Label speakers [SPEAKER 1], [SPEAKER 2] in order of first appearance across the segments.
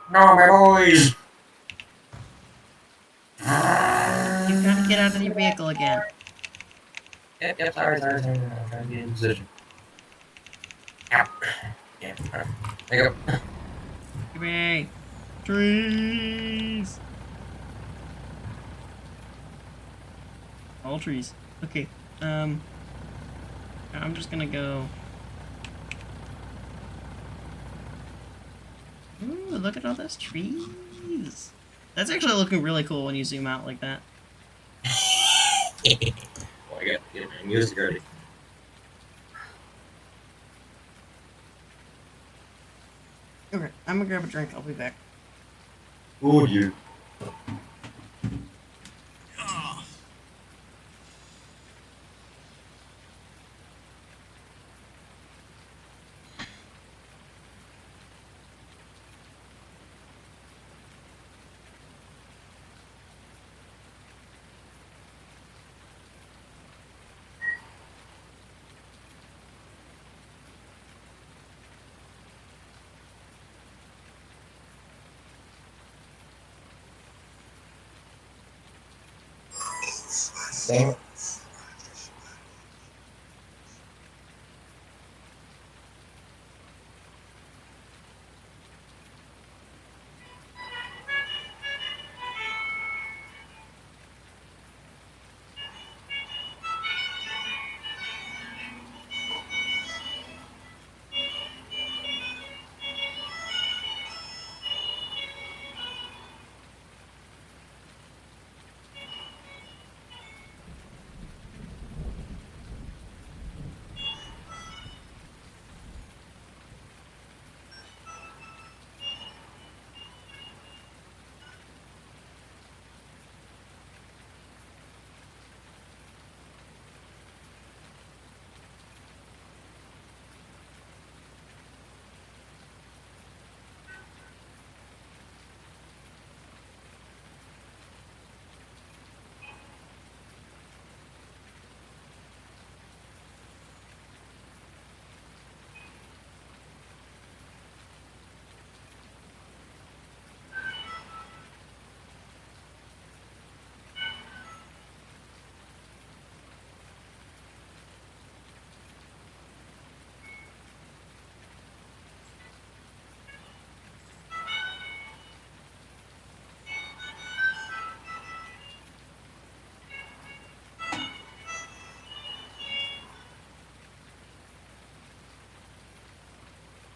[SPEAKER 1] No, my boys!
[SPEAKER 2] You've got to get out of your vehicle again.
[SPEAKER 1] Yep, sorry. I'm trying to get in position. Ow. Yeah, alright. There you go.
[SPEAKER 2] Give me trees. All trees. Okay. I'm just gonna go. Ooh, look at all those trees. That's actually looking really cool when you zoom out like that.
[SPEAKER 1] Oh, I got to get my music ready.
[SPEAKER 2] Okay, I'm gonna grab a drink. I'll be back.
[SPEAKER 1] Oh, you. Damn it.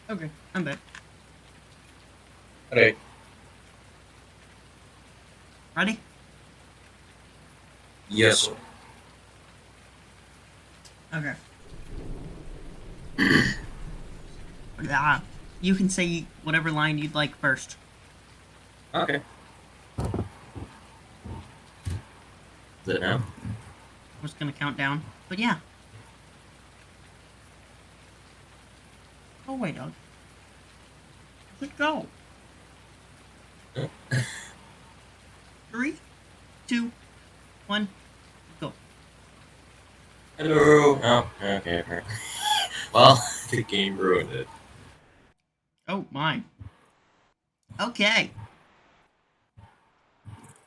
[SPEAKER 2] Okay, I'm back.
[SPEAKER 1] Okay.
[SPEAKER 2] Ready?
[SPEAKER 1] Yes, sir.
[SPEAKER 2] Okay. Ah, you can say whatever line you'd like first.
[SPEAKER 1] Okay. Is it now?
[SPEAKER 2] I'm just gonna count down. But yeah. Go away, dog. Just go.
[SPEAKER 1] Oh.
[SPEAKER 2] 3, 2, 1, go.
[SPEAKER 1] Hello. Oh, okay. Well, the game ruined it.
[SPEAKER 2] Oh my. Okay.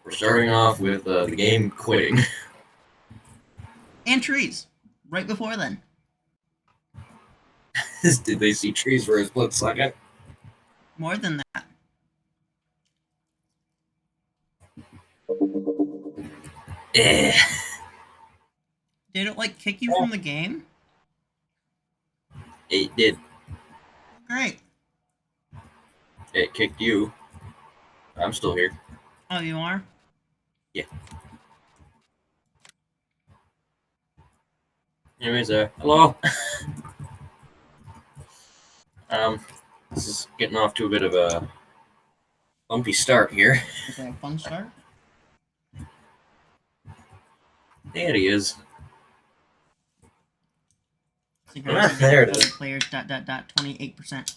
[SPEAKER 1] We're starting off with the game quitting.
[SPEAKER 2] And trees. Right before then.
[SPEAKER 1] Did they see trees for a split second?
[SPEAKER 2] More than that.
[SPEAKER 1] Eh.
[SPEAKER 2] Did it like kick you from the game?
[SPEAKER 1] It did.
[SPEAKER 2] Great.
[SPEAKER 1] It kicked you. I'm still here.
[SPEAKER 2] Oh, you are?
[SPEAKER 1] Yeah. Anyways, hello. um, this is getting off to a bit of a bumpy start here.
[SPEAKER 2] Okay, fun start.
[SPEAKER 1] There he is.
[SPEAKER 2] Security
[SPEAKER 1] There it is.
[SPEAKER 2] players 28%.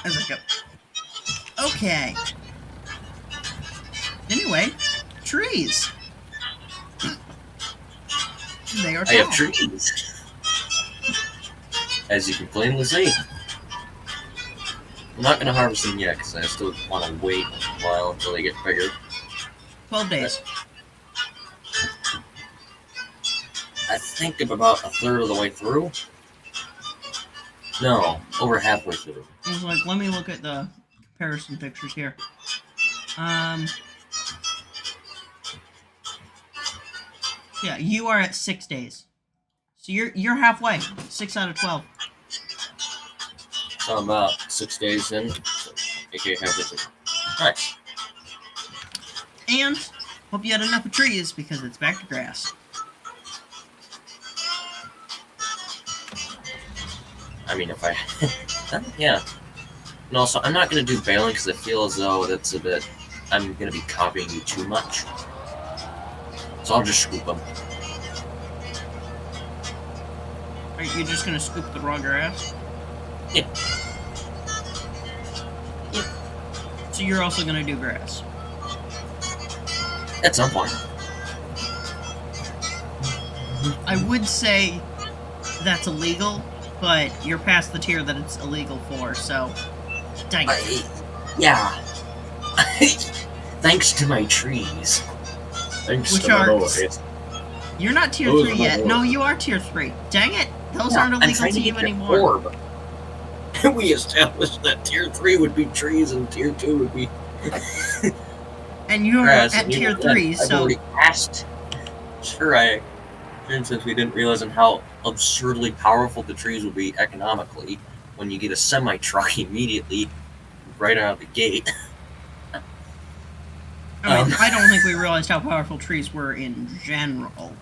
[SPEAKER 2] As I go. Okay. Anyway, trees. They are
[SPEAKER 1] I have
[SPEAKER 2] tall.
[SPEAKER 1] trees, as you can plainly see. I'm not going to harvest them yet because I still want to wait a while until they get bigger.
[SPEAKER 2] 12 days.
[SPEAKER 1] I think I'm about a third of the way through. No, over halfway through.
[SPEAKER 2] I was like, let me look at the comparison pictures here. Yeah, you are at 6 days. So you're halfway. 6 out of 12.
[SPEAKER 1] So I'm about 6 days in, so aka halfway through. Nice.
[SPEAKER 2] And hope you had enough of trees because it's back to grass.
[SPEAKER 1] I mean, if I... yeah. And also, I'm not going to do baling because I feel as though that's a bit... I'm going to be copying you too much. So I'll just scoop them.
[SPEAKER 2] Are you just gonna scoop the raw grass?
[SPEAKER 1] Yeah.
[SPEAKER 2] Yep. So you're also gonna do grass.
[SPEAKER 1] At some point.
[SPEAKER 2] I would say that's illegal, but you're past the tier that it's illegal for, so dang it.
[SPEAKER 1] Yeah. Thanks to my trees. Thanks
[SPEAKER 2] Which
[SPEAKER 1] to my
[SPEAKER 2] are-
[SPEAKER 1] boys.
[SPEAKER 2] You're not tier
[SPEAKER 1] Those
[SPEAKER 2] 3
[SPEAKER 1] are my
[SPEAKER 2] yet.
[SPEAKER 1] lord.
[SPEAKER 2] No, you are tier 3. Dang it! Those
[SPEAKER 1] Yeah,
[SPEAKER 2] aren't
[SPEAKER 1] I'm
[SPEAKER 2] illegal
[SPEAKER 1] trying
[SPEAKER 2] to
[SPEAKER 1] to
[SPEAKER 2] you
[SPEAKER 1] get the
[SPEAKER 2] anymore.
[SPEAKER 1] orb. We established that tier 3 would be trees and tier 2 would be
[SPEAKER 2] And you're
[SPEAKER 1] grass.
[SPEAKER 2] at
[SPEAKER 1] and
[SPEAKER 2] tier
[SPEAKER 1] even
[SPEAKER 2] 3,
[SPEAKER 1] then, I've
[SPEAKER 2] so
[SPEAKER 1] already asked. Sure, since we didn't realize how absurdly powerful the trees would be economically when you get a semi-truck immediately right out of the gate.
[SPEAKER 2] I mean, I don't think we realized how powerful trees were in general.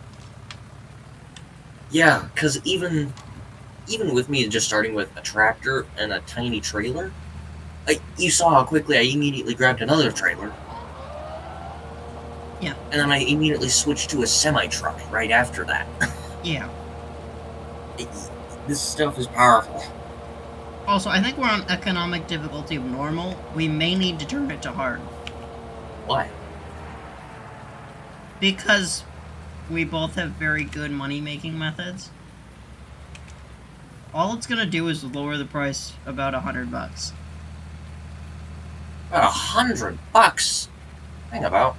[SPEAKER 1] Yeah, because even with me just starting with a tractor and a tiny trailer, you saw how quickly I immediately grabbed another trailer.
[SPEAKER 2] Yeah.
[SPEAKER 1] And then I immediately switched to a semi-truck right after that.
[SPEAKER 2] Yeah.
[SPEAKER 1] This stuff is powerful.
[SPEAKER 2] Also, I think we're on economic difficulty of normal. We may need to turn it to hard.
[SPEAKER 1] Why?
[SPEAKER 2] Because we both have very good money-making methods. All it's gonna do is lower the price about $100.
[SPEAKER 1] About $100. Think about.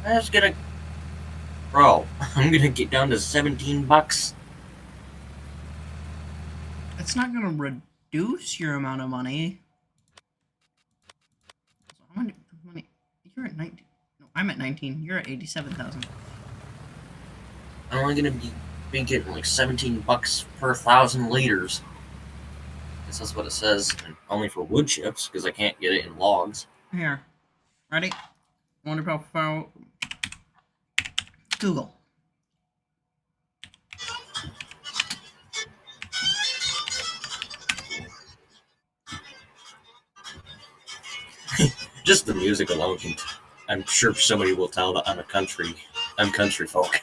[SPEAKER 1] I was gonna, bro. I'm gonna get down to $17.
[SPEAKER 2] It's not gonna reduce your amount of money. So how much money? You're at 19. No, I'm at 19. You're at 87,000.
[SPEAKER 1] I'm only gonna be getting like $17 per 1,000 liters. I guess that's what it says. And only for wood chips because I can't get it in logs.
[SPEAKER 2] Here, ready? Wonder how Google.
[SPEAKER 1] Just the music alone can. I'm sure somebody will tell that I'm country folk.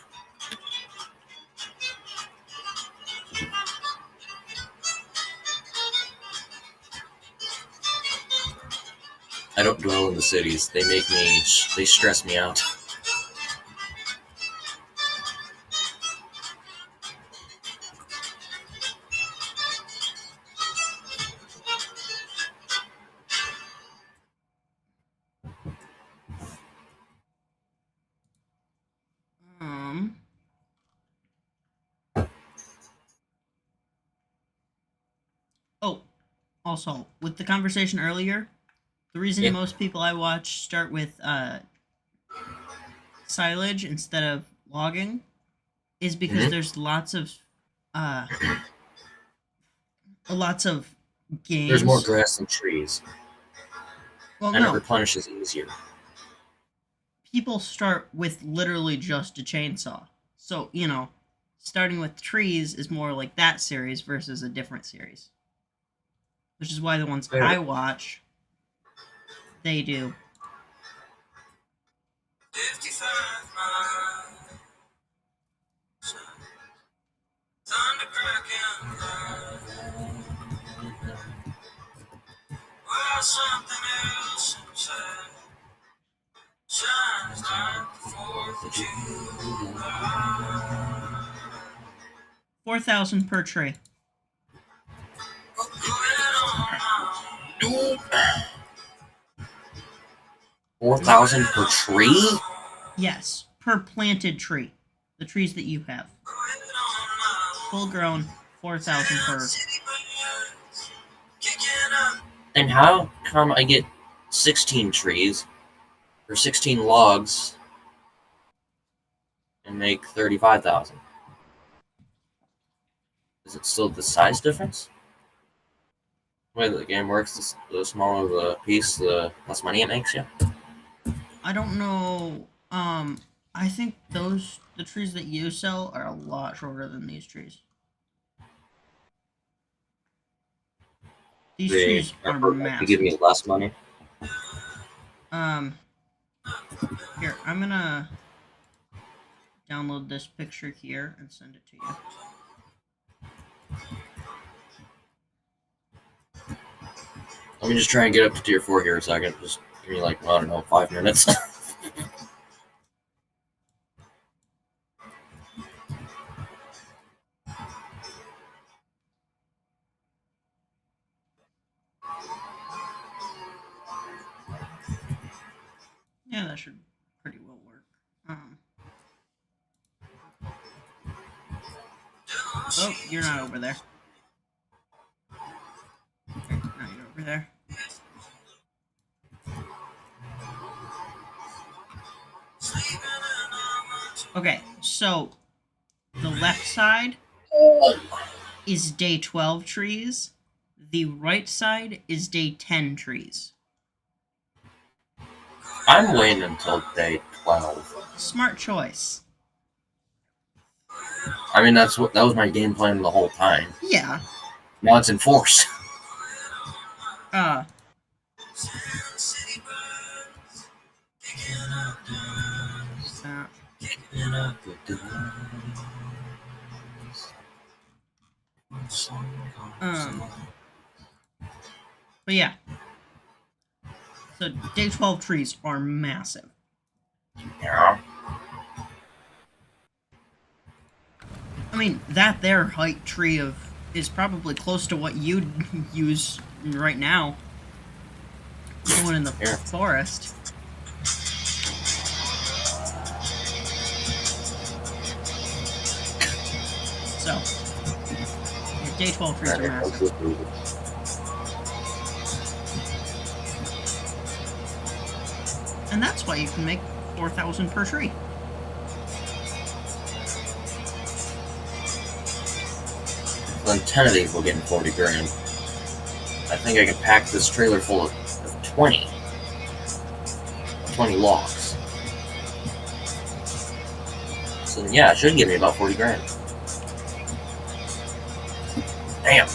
[SPEAKER 1] I don't dwell in the cities. They stress me out.
[SPEAKER 2] Oh, also, with the conversation earlier, the reason
[SPEAKER 1] Yeah.
[SPEAKER 2] most people I watch start with silage instead of logging is because there's lots of games.
[SPEAKER 1] There's more grass than trees,
[SPEAKER 2] Well,
[SPEAKER 1] and it
[SPEAKER 2] no.
[SPEAKER 1] replenishes easier.
[SPEAKER 2] People start with literally just a chainsaw. So, starting with trees is more like that series versus a different series. Which is why the ones
[SPEAKER 1] Yeah.
[SPEAKER 2] I watch, they do.
[SPEAKER 3] 55 miles. Thunder cracking loud. Well, something else inside shines like the 4th
[SPEAKER 2] $4,000 per tree.
[SPEAKER 1] Nope. 4,000 per tree?
[SPEAKER 2] Yes, per planted tree. The trees that you have. Full grown, 4,000 per.
[SPEAKER 1] And how come I get 16 trees or 16 logs and make 35,000? Is it still the size difference? The way the game works, the smaller the piece, the less money it makes you.
[SPEAKER 2] I don't know. I think the trees that you sell are a lot shorter than these trees. These trees are
[SPEAKER 1] You
[SPEAKER 2] massive.
[SPEAKER 1] give me less money.
[SPEAKER 2] Here, I'm gonna download this picture here and send it to you.
[SPEAKER 1] Let me just try and get up to tier 4 here a second. Just give me like, I don't know, 5 minutes.
[SPEAKER 2] Yeah, that should pretty well work. Oh, you're not over there. Okay, now you're over there. Okay, so the left side is day 12 trees. The right side is day 10 trees.
[SPEAKER 1] I'm waiting until day 12.
[SPEAKER 2] Smart choice.
[SPEAKER 1] I mean, that was my game plan the whole time.
[SPEAKER 2] Yeah.
[SPEAKER 1] Now it's in force.
[SPEAKER 2] But yeah. So day 12 trees are massive.
[SPEAKER 1] Yeah.
[SPEAKER 2] I mean, that there height tree is probably close to what you'd use right now. Going in the forest. So, yeah, day 12 trees are massive. And that's why you can make 4,000 per tree.
[SPEAKER 1] Then 10 of these will get in 40 grand. I think I can pack this trailer full of 20 logs. So yeah, it should give me about 40 grand. Damn.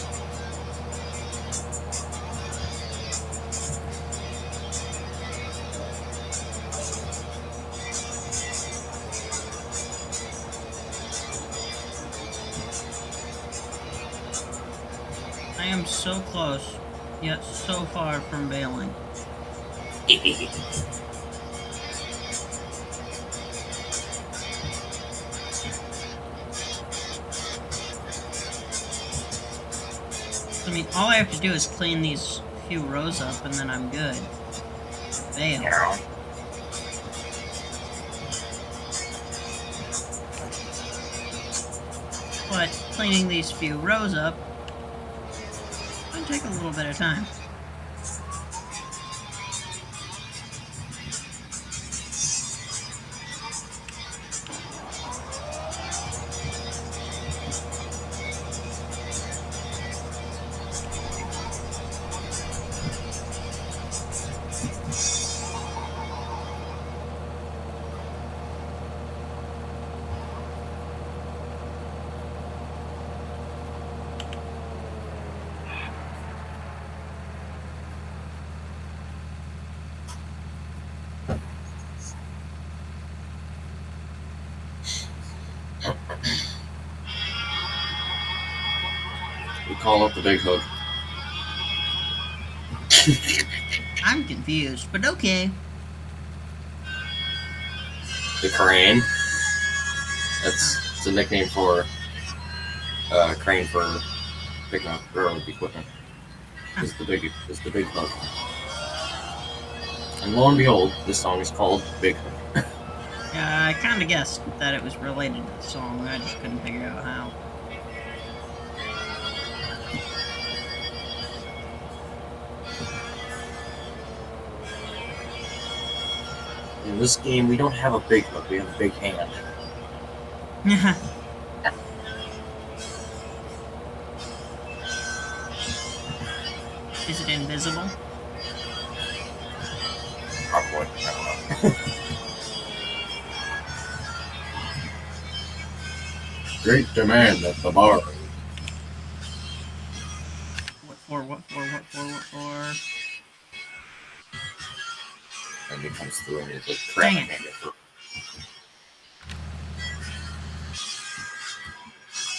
[SPEAKER 2] I am so close, yet so far from bailing. I mean, all I have to do is clean these few rows up and then I'm good. Bail.
[SPEAKER 1] Yeah.
[SPEAKER 2] But cleaning these few rows up will take a little bit of time.
[SPEAKER 1] We call up the big hook.
[SPEAKER 2] I'm confused, but okay.
[SPEAKER 1] The crane. It's a nickname for crane for picking up railroad equipment. It's the big hook. And lo and behold, this song is called Big Hook.
[SPEAKER 2] Yeah, I kind of guessed that it was related to the song. I just couldn't figure out how.
[SPEAKER 1] In this game, we don't have a big hook, we have a big hand.
[SPEAKER 2] Is it invisible?
[SPEAKER 1] Probably. I don't know. Great demand at the bar.
[SPEAKER 2] What for?
[SPEAKER 1] And he comes through and he's like, crap,
[SPEAKER 2] Dang
[SPEAKER 1] I
[SPEAKER 2] it.
[SPEAKER 1] can't get through.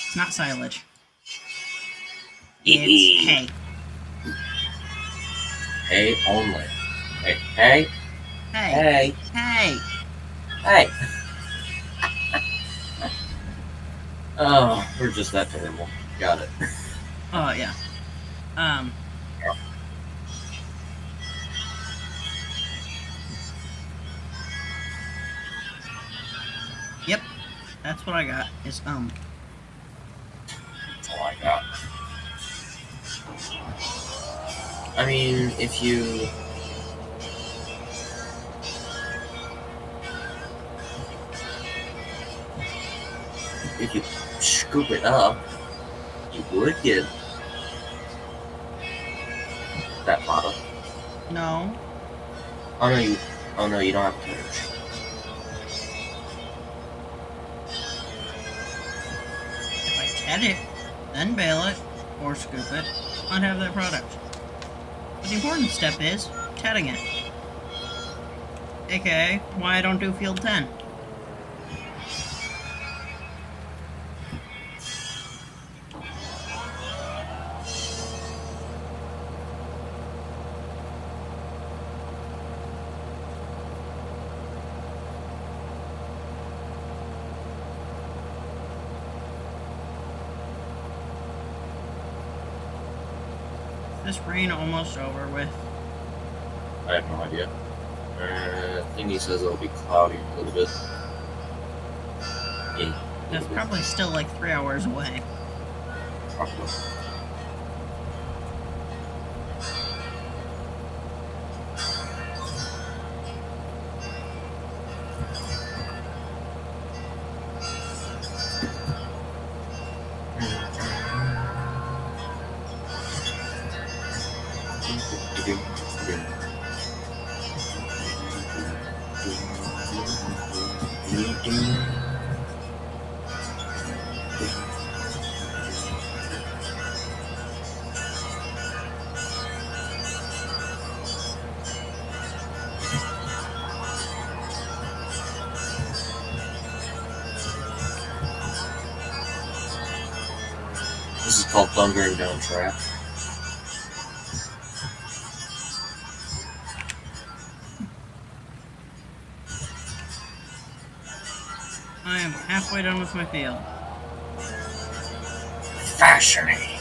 [SPEAKER 2] It's not silage. It's hay.
[SPEAKER 1] Hay only. Hey,
[SPEAKER 2] Hey.
[SPEAKER 1] hey,
[SPEAKER 2] Hey.
[SPEAKER 1] hey. Oh, we're just that terrible. Got it.
[SPEAKER 2] Oh, yeah. Yep. That's what I got. Is
[SPEAKER 1] That's all I got. I mean, if you scoop it up, you would get that product.
[SPEAKER 2] No.
[SPEAKER 1] Oh no, you don't have a torch.
[SPEAKER 2] If I ted it, then bale it, or scoop it, I'd have that product. But the important step is tedding it. AKA, why I don't do field 10. Is this rain almost over with?
[SPEAKER 1] I have no idea. Thingy says it'll be cloudy a little bit. Yeah.
[SPEAKER 2] That's probably still like 3 hours away.
[SPEAKER 1] Probably. This is called Thundering Down Trap.
[SPEAKER 2] I am halfway done with my field.
[SPEAKER 1] Fascinating.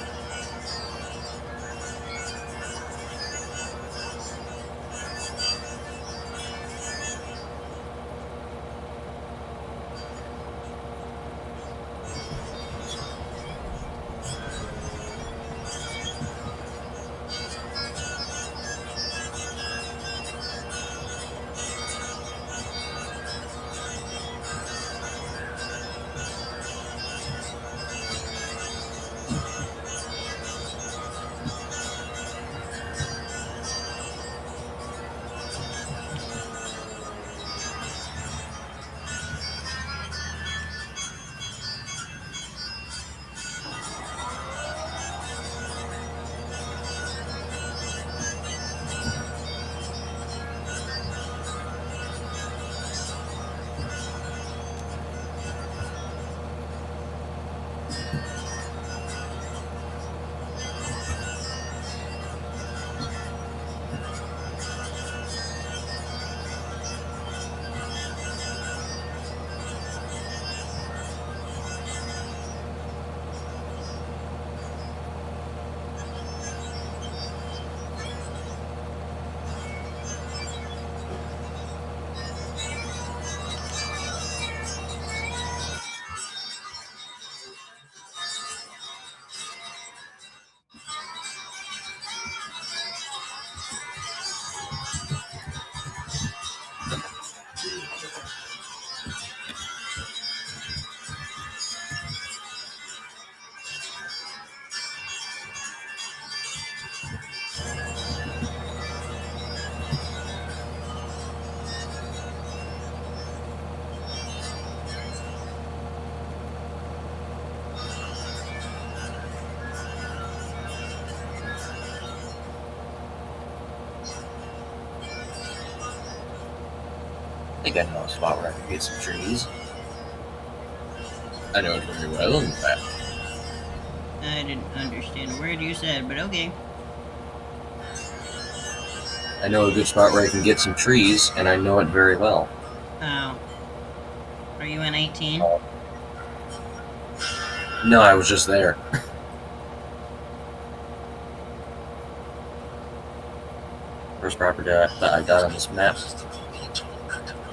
[SPEAKER 1] think I know a spot where I can get some trees. I know it very well, in fact.
[SPEAKER 2] I didn't understand a word you said, but okay.
[SPEAKER 1] I know a good spot where I can get some trees, and I know it very well.
[SPEAKER 2] Oh. Are you in 18?
[SPEAKER 1] No, I was just there. First property that I got on this map.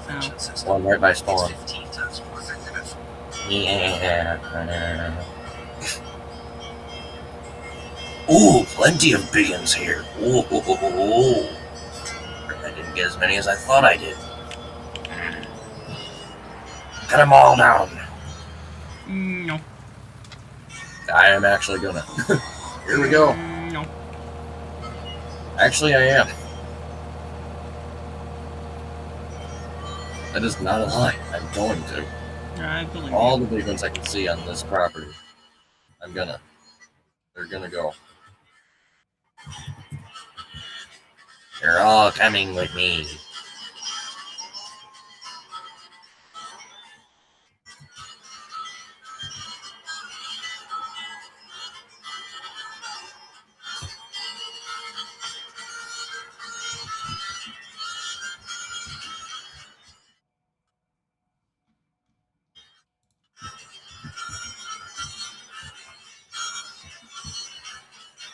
[SPEAKER 2] Oh.
[SPEAKER 1] One right by spawn. Yeah. Ooh, plenty of biggins here. Ooh, I didn't get as many as I thought I did. Cut them all down.
[SPEAKER 2] No.
[SPEAKER 1] I am actually gonna. Here we go.
[SPEAKER 2] No.
[SPEAKER 1] Actually, I am. That is not a lie. I'm going to.
[SPEAKER 2] I believe
[SPEAKER 1] All
[SPEAKER 2] you.
[SPEAKER 1] the big ones I can see on this property. I'm gonna. They're gonna go. They're all coming with me.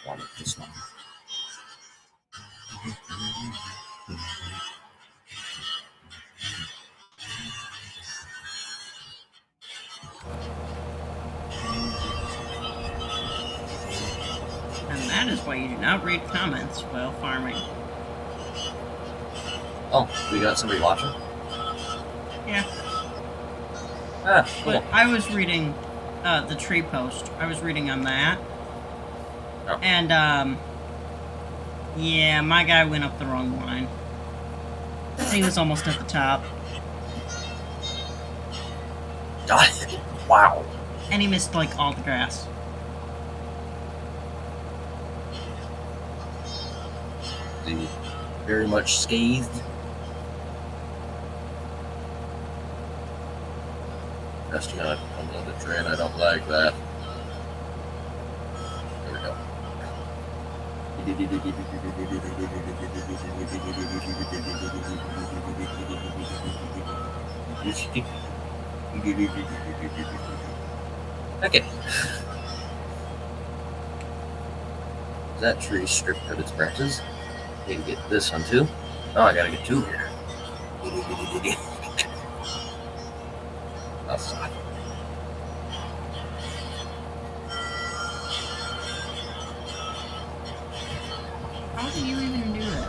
[SPEAKER 1] Wanted this one.
[SPEAKER 2] And that is why you do not read comments while farming.
[SPEAKER 1] Oh, we got somebody watching?
[SPEAKER 2] Yeah.
[SPEAKER 1] Ah, cool.
[SPEAKER 2] But I was reading the tree post. I was reading on that.
[SPEAKER 1] Oh.
[SPEAKER 2] And, yeah, my guy went up the wrong line. He was almost at the top.
[SPEAKER 1] Wow.
[SPEAKER 2] And he missed, like, all the grass.
[SPEAKER 1] Very much scathed. Resting on another train. I don't like that. There we go. Okay. That tree stripped cut its branches. Need to get this one too. Oh, I gotta get two here. I'll stop.
[SPEAKER 2] How do you even do that?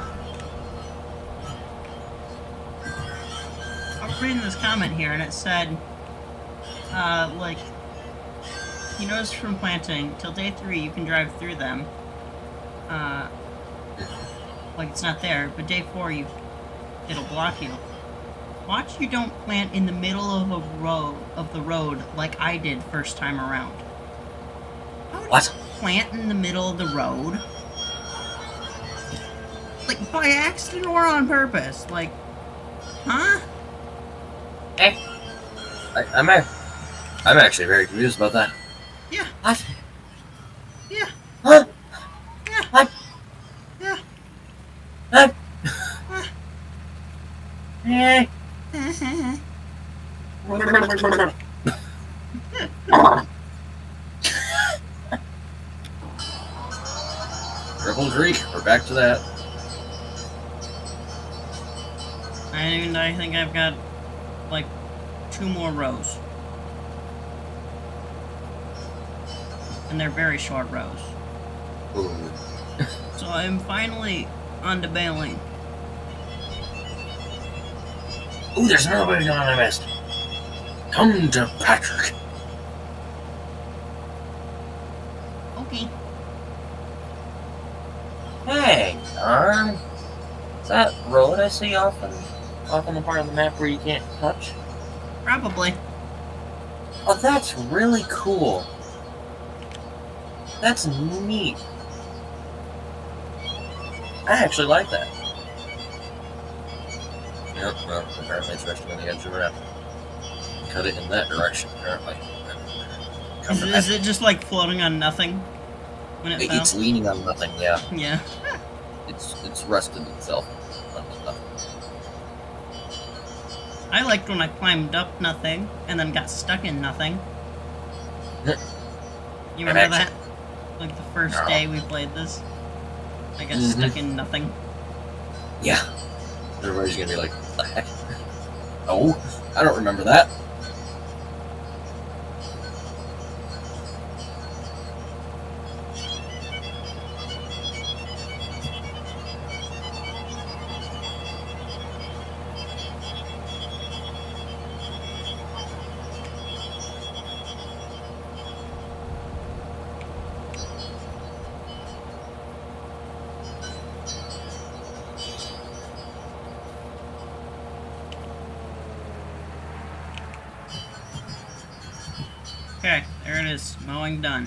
[SPEAKER 2] I was reading this comment here, and it said, like, you notice from planting, till day 3 you can drive through them. Like it's not there, but day 4 it'll block you. Watch you don't plant in the middle of the road like I did first time around. How would
[SPEAKER 1] What?
[SPEAKER 2] you plant in the middle of the road? Like by accident or on purpose? Like, huh?
[SPEAKER 1] Hey, I'm actually very confused about that.
[SPEAKER 2] Yeah.
[SPEAKER 1] What?
[SPEAKER 2] Yeah.
[SPEAKER 1] What?
[SPEAKER 2] Yeah.
[SPEAKER 1] What?
[SPEAKER 2] Yeah.
[SPEAKER 1] What? Hey. Triple Greek. We're back to that.
[SPEAKER 2] I think I've got like 2 more rows. And they're very short rows.
[SPEAKER 1] Ooh.
[SPEAKER 2] So I'm finally on to baling.
[SPEAKER 1] Ooh, there's another way to go on I missed. Come to Patrick.
[SPEAKER 2] Okay.
[SPEAKER 1] Hey, darn. Is that road I see off on the part of the map where you can't touch?
[SPEAKER 2] Probably.
[SPEAKER 1] Oh, that's really cool. That's neat. I actually like that. Yep, well, apparently it's resting on the edge of the ramp. Cut it in that direction, apparently.
[SPEAKER 2] Is it just like floating on nothing when it fell?
[SPEAKER 1] It's leaning on nothing, yeah.
[SPEAKER 2] Yeah.
[SPEAKER 1] It's rested itself on nothing.
[SPEAKER 2] I liked when I climbed up nothing and then got stuck in nothing. You remember that? Like the first day we played this? I got stuck in nothing.
[SPEAKER 1] Yeah. Everybody's gonna be like, what the heck? Oh, I don't remember that.
[SPEAKER 2] Okay, there it is. Mowing done.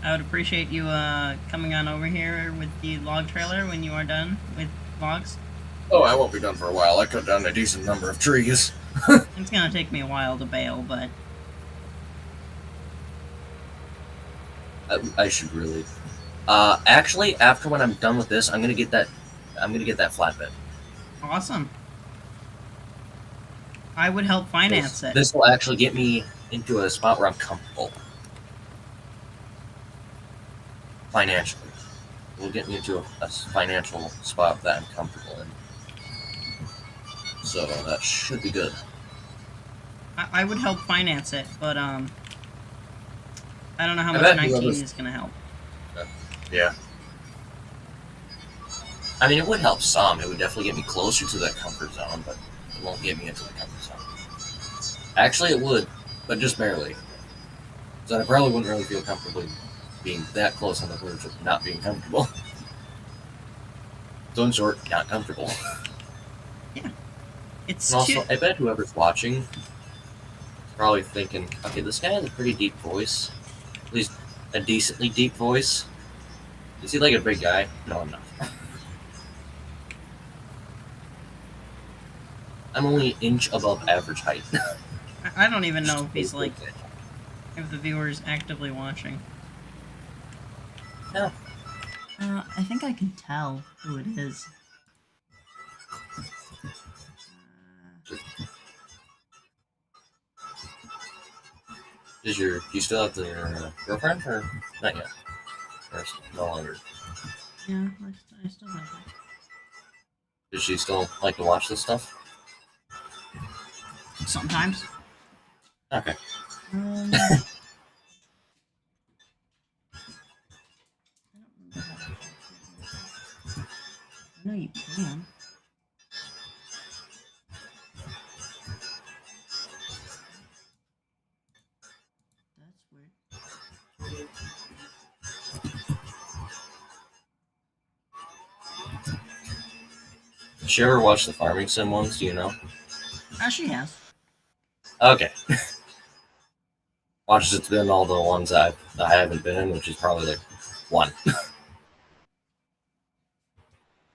[SPEAKER 2] I would appreciate you coming on over here with the log trailer when you are done with logs.
[SPEAKER 1] Oh, I won't be done for a while. I cut down a decent number of trees.
[SPEAKER 2] It's gonna take me a while to bail, but
[SPEAKER 1] I should really. Actually, after when I'm done with this, I'm gonna get that flatbed.
[SPEAKER 2] awesome. I would help finance it.
[SPEAKER 1] This will actually get me into a spot where I'm comfortable. Financially. It will get me into a financial spot that I'm comfortable in. So that should be good.
[SPEAKER 2] I would help finance it, but I don't know how
[SPEAKER 1] I
[SPEAKER 2] much
[SPEAKER 1] bet
[SPEAKER 2] 19
[SPEAKER 1] whoever's-
[SPEAKER 2] is gonna help.
[SPEAKER 1] Yeah. I mean, it would help some. It would definitely get me closer to that comfort zone, but it won't get me into the comfort zone. Actually, it would, but just barely. So I probably wouldn't really feel comfortable being that close on the verge of not being comfortable. So in short, not comfortable.
[SPEAKER 2] It's
[SPEAKER 1] And also,
[SPEAKER 2] too.
[SPEAKER 1] I bet whoever's watching is probably thinking, okay, this guy has a pretty deep voice. At least a decently deep voice. Is he like a big guy? No, I'm not. I'm only an inch above average height.
[SPEAKER 2] I don't even know if he's like if the viewer's actively watching.
[SPEAKER 1] No.
[SPEAKER 2] I think I can tell who it is.
[SPEAKER 1] Do you still have your girlfriend, or not yet? Or no longer?
[SPEAKER 2] Yeah, I still have it.
[SPEAKER 1] Does she still like to watch this stuff?
[SPEAKER 2] Sometimes.
[SPEAKER 1] Okay.
[SPEAKER 2] I don't remember how to I know you can. That's weird.
[SPEAKER 1] Did she ever watch the farming sim ones? Do you know?
[SPEAKER 2] She has.
[SPEAKER 1] Okay. Watches it's been all the ones I haven't been in, which is probably like one. I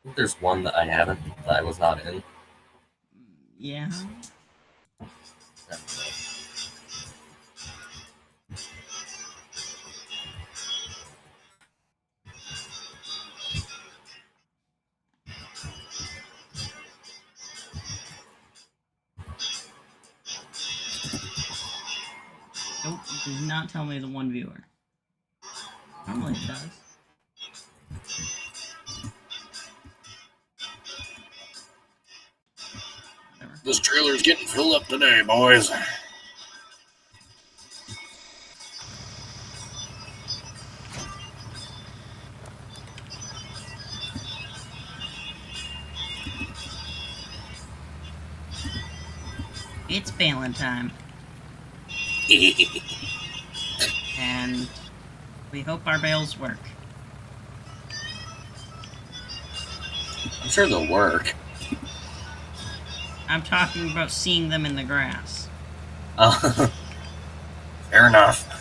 [SPEAKER 1] think there's one that I haven't, that I was not in.
[SPEAKER 2] Yeah. Nope, it does not tell me the one viewer. Normally it does. Whatever.
[SPEAKER 1] This trailer's getting filled up today, boys.
[SPEAKER 2] It's bailing time. And we hope our bales work.
[SPEAKER 1] I'm sure they'll work.
[SPEAKER 2] I'm talking about seeing them in the grass.
[SPEAKER 1] Fair enough.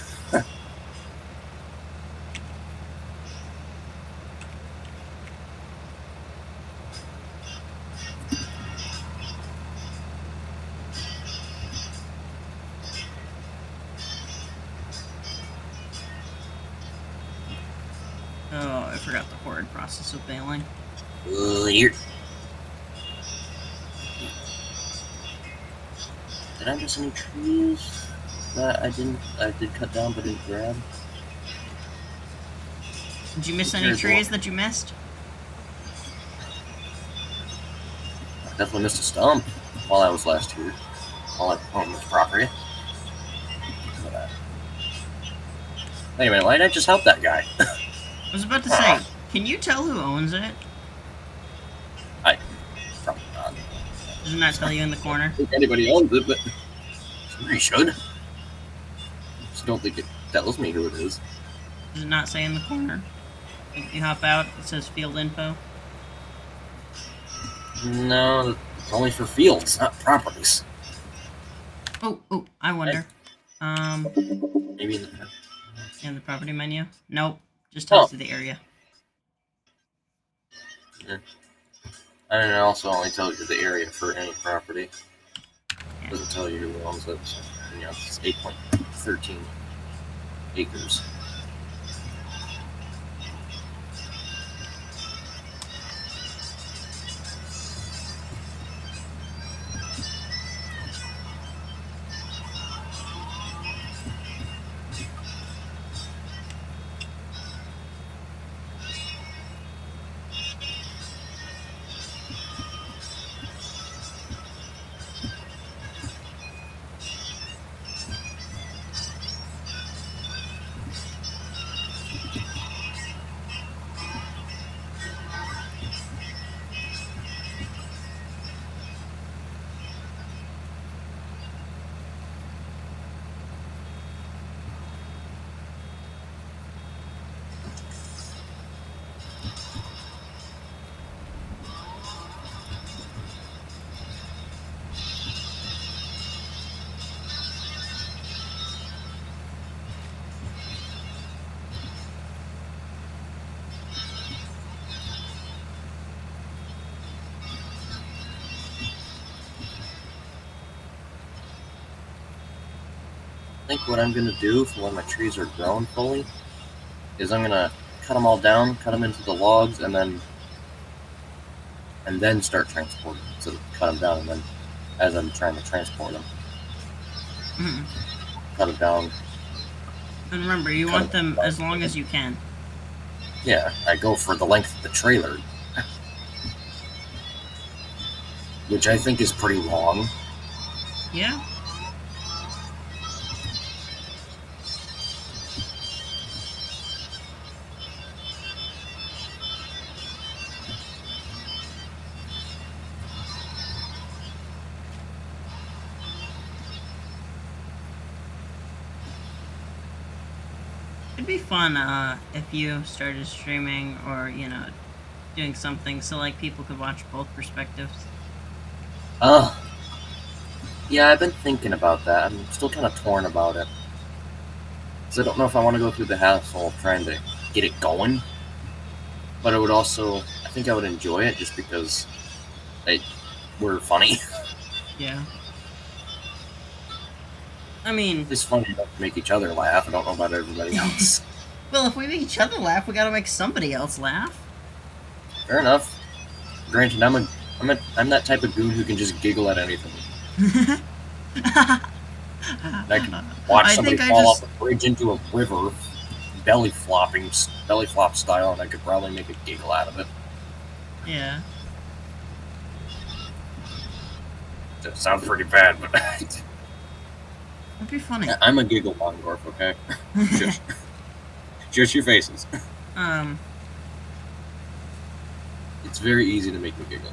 [SPEAKER 2] process of bailing.
[SPEAKER 1] Here. Did I miss any trees that I did cut down but didn't grab?
[SPEAKER 2] Did you miss
[SPEAKER 1] Who
[SPEAKER 2] any
[SPEAKER 1] cares
[SPEAKER 2] trees
[SPEAKER 1] what?
[SPEAKER 2] that you missed?
[SPEAKER 1] I definitely missed a stump while I was last here. While I owned this property. But, anyway, why did I just help that guy?
[SPEAKER 2] I was about to say, can you tell who owns it?
[SPEAKER 1] Probably not.
[SPEAKER 2] Does it not tell you in the corner?
[SPEAKER 1] I don't think anybody owns it, but somebody should. Just don't think it tells me who it is.
[SPEAKER 2] Does it not say in the corner? If you hop out, it says field info.
[SPEAKER 1] No, it's only for fields, not properties.
[SPEAKER 2] Oh, I wonder.
[SPEAKER 1] Maybe in the...
[SPEAKER 2] In the property menu? Nope. Just tells you the area.
[SPEAKER 1] Yeah. And it also only tells you the area for any property. It doesn't tell you who owns it. So, it's 8.13 acres. I think what I'm going to do for when my trees are grown fully is I'm going to cut them all down, cut them into the logs, and then start transporting them. So cut them down, and then as I'm trying to transport them, cut them down.
[SPEAKER 2] And remember, you want them as long as you can.
[SPEAKER 1] Yeah, I go for the length of the trailer, which I think is pretty long.
[SPEAKER 2] Yeah? It'd be fun if you started streaming or, doing something so like people could watch both perspectives.
[SPEAKER 1] Yeah, I've been thinking about that. I'm still kind of torn about it. So I don't know if I want to go through the hassle of trying to get it going. But I would also, I think I would enjoy it just because we're funny.
[SPEAKER 2] Yeah. I mean,
[SPEAKER 1] It's funny enough to make each other laugh. I don't know about everybody else.
[SPEAKER 2] well, if we make each other laugh, we gotta make somebody else laugh.
[SPEAKER 1] Fair enough. Granted, I'm that type of goon who can just giggle at anything. I can watch somebody fall off a bridge into a river, belly flop style, and I could probably make a giggle out of it.
[SPEAKER 2] Yeah.
[SPEAKER 1] That sounds pretty bad, but
[SPEAKER 2] That'd be funny.
[SPEAKER 1] I'm a giggle Wondorf, okay? Just your faces. It's very easy to make me giggle.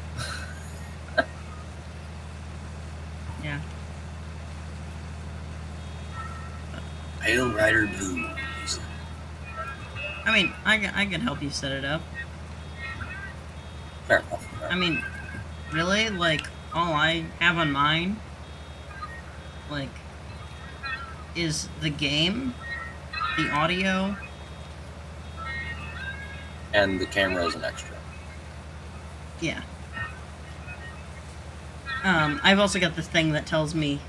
[SPEAKER 2] Yeah.
[SPEAKER 1] Pale Rider Blues.
[SPEAKER 2] I mean, I can help you set it up.
[SPEAKER 1] Fair enough.
[SPEAKER 2] I mean, really, like, all I have on mine, like, is the game, the audio,
[SPEAKER 1] And the camera is an extra.
[SPEAKER 2] yeah. I've also got this thing that tells me,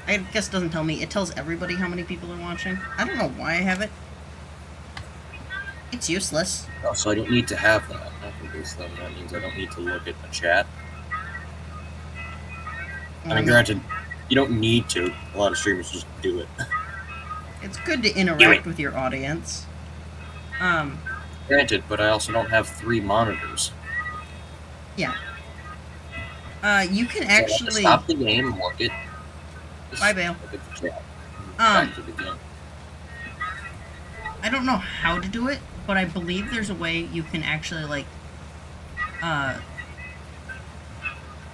[SPEAKER 2] I guess it doesn't tell me, it tells everybody how many people are watching. I don't know why I have it. It's useless.
[SPEAKER 1] Oh, so I don't need to have that. After this, then that means I don't need to look at the chat. I mean, granted, you don't need to. A lot of streamers just do it.
[SPEAKER 2] It's good to interact with your audience.
[SPEAKER 1] Granted, but I also don't have 3 monitors.
[SPEAKER 2] Yeah. You can
[SPEAKER 1] So I have to
[SPEAKER 2] actually
[SPEAKER 1] stop the game and look at.
[SPEAKER 2] Bye, Bale.
[SPEAKER 1] Look at the chat.
[SPEAKER 2] Um,
[SPEAKER 1] Back to the game.
[SPEAKER 2] I don't know how to do it, but I believe there's a way you can actually like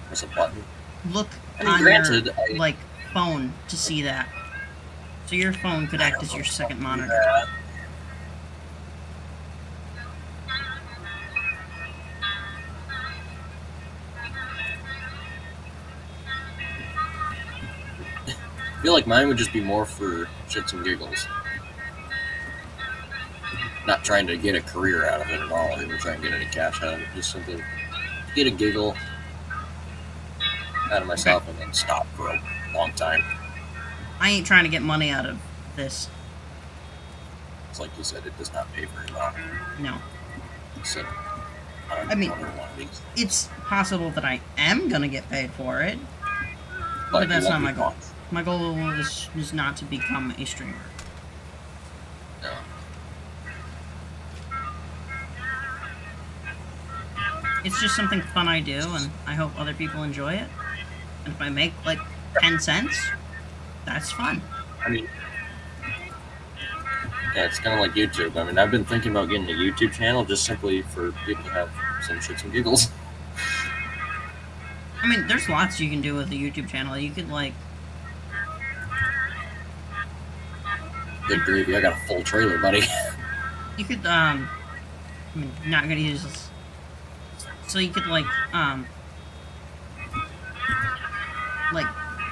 [SPEAKER 1] There's a button.
[SPEAKER 2] look
[SPEAKER 1] I mean,
[SPEAKER 2] on
[SPEAKER 1] granted,
[SPEAKER 2] your like phone to see that. So your phone could act as your second monitor.
[SPEAKER 1] that. I feel like mine would just be more for shits and giggles. Not trying to get a career out of it at all, or even trying to get any cash out of it. Just simply get a giggle out of myself and then stop for a long time.
[SPEAKER 2] I ain't trying to get money out of this.
[SPEAKER 1] It's like you said, it does not pay very well.
[SPEAKER 2] No.
[SPEAKER 1] So,
[SPEAKER 2] I mean,
[SPEAKER 1] one of these.
[SPEAKER 2] it's possible that I am gonna get paid for it,
[SPEAKER 1] But
[SPEAKER 2] but that's
[SPEAKER 1] it
[SPEAKER 2] not
[SPEAKER 1] won't
[SPEAKER 2] my
[SPEAKER 1] be
[SPEAKER 2] goal.
[SPEAKER 1] fun.
[SPEAKER 2] My goal is not to become a streamer.
[SPEAKER 1] No.
[SPEAKER 2] It's just something fun I do, and I hope other people enjoy it. And if I make like 10 cents, that's fun.
[SPEAKER 1] I mean, yeah, it's kind of like YouTube. I mean, I've been thinking about getting a YouTube channel just simply for people to have some shits and giggles.
[SPEAKER 2] I mean, there's lots you can do with a YouTube channel. You could like,
[SPEAKER 1] Good gravy, I got a full trailer, buddy.
[SPEAKER 2] you could I mean, not gonna use this. So you could like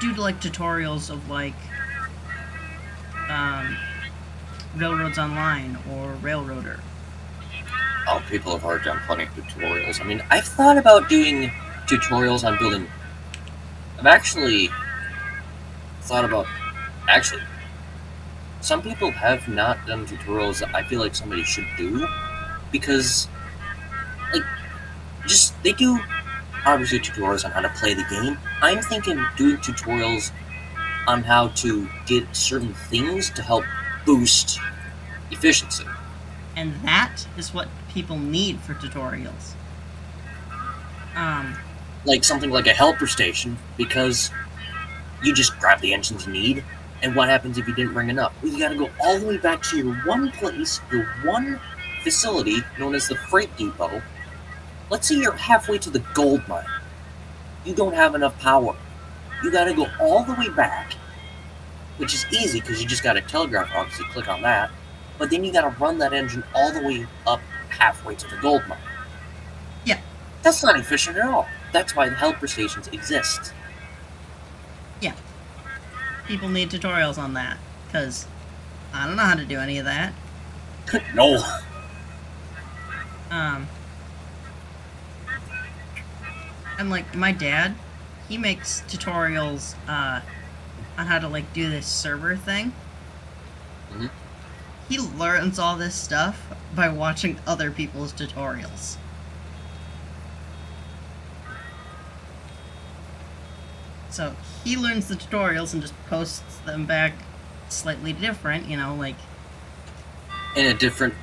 [SPEAKER 2] do like tutorials of like Railroads Online or Railroader.
[SPEAKER 1] Oh, people have already done plenty of tutorials. I mean, I've thought about doing tutorials on building. I've actually thought about. Actually, some people have not done tutorials that I feel like somebody should do because, like, just they do obviously tutorials on how to play the game. I'm thinking doing tutorials on how to get certain things to help boost efficiency.
[SPEAKER 2] And that is what people need for tutorials.
[SPEAKER 1] Like something like a helper station, because you just grab the engines you need, and what happens if you didn't bring enough? Well, you gotta go all the way back to your one place, your one facility known as the freight depot. Let's say you're halfway to the gold mine. You don't have enough power. You gotta go all the way back, which is easy because you just got a telegraph box, you click on that, but then you gotta run that engine all the way up halfway to the gold mine.
[SPEAKER 2] Yeah.
[SPEAKER 1] That's not efficient at all. That's why the helper stations exist.
[SPEAKER 2] Yeah. People need tutorials on that, because I don't know how to do any of that.
[SPEAKER 1] No.
[SPEAKER 2] And like my dad, he makes tutorials on how to like do this server thing.
[SPEAKER 1] Mhm.
[SPEAKER 2] He learns all this stuff by watching other people's tutorials. So he learns the tutorials and just posts them back slightly different, you know, like
[SPEAKER 1] In a different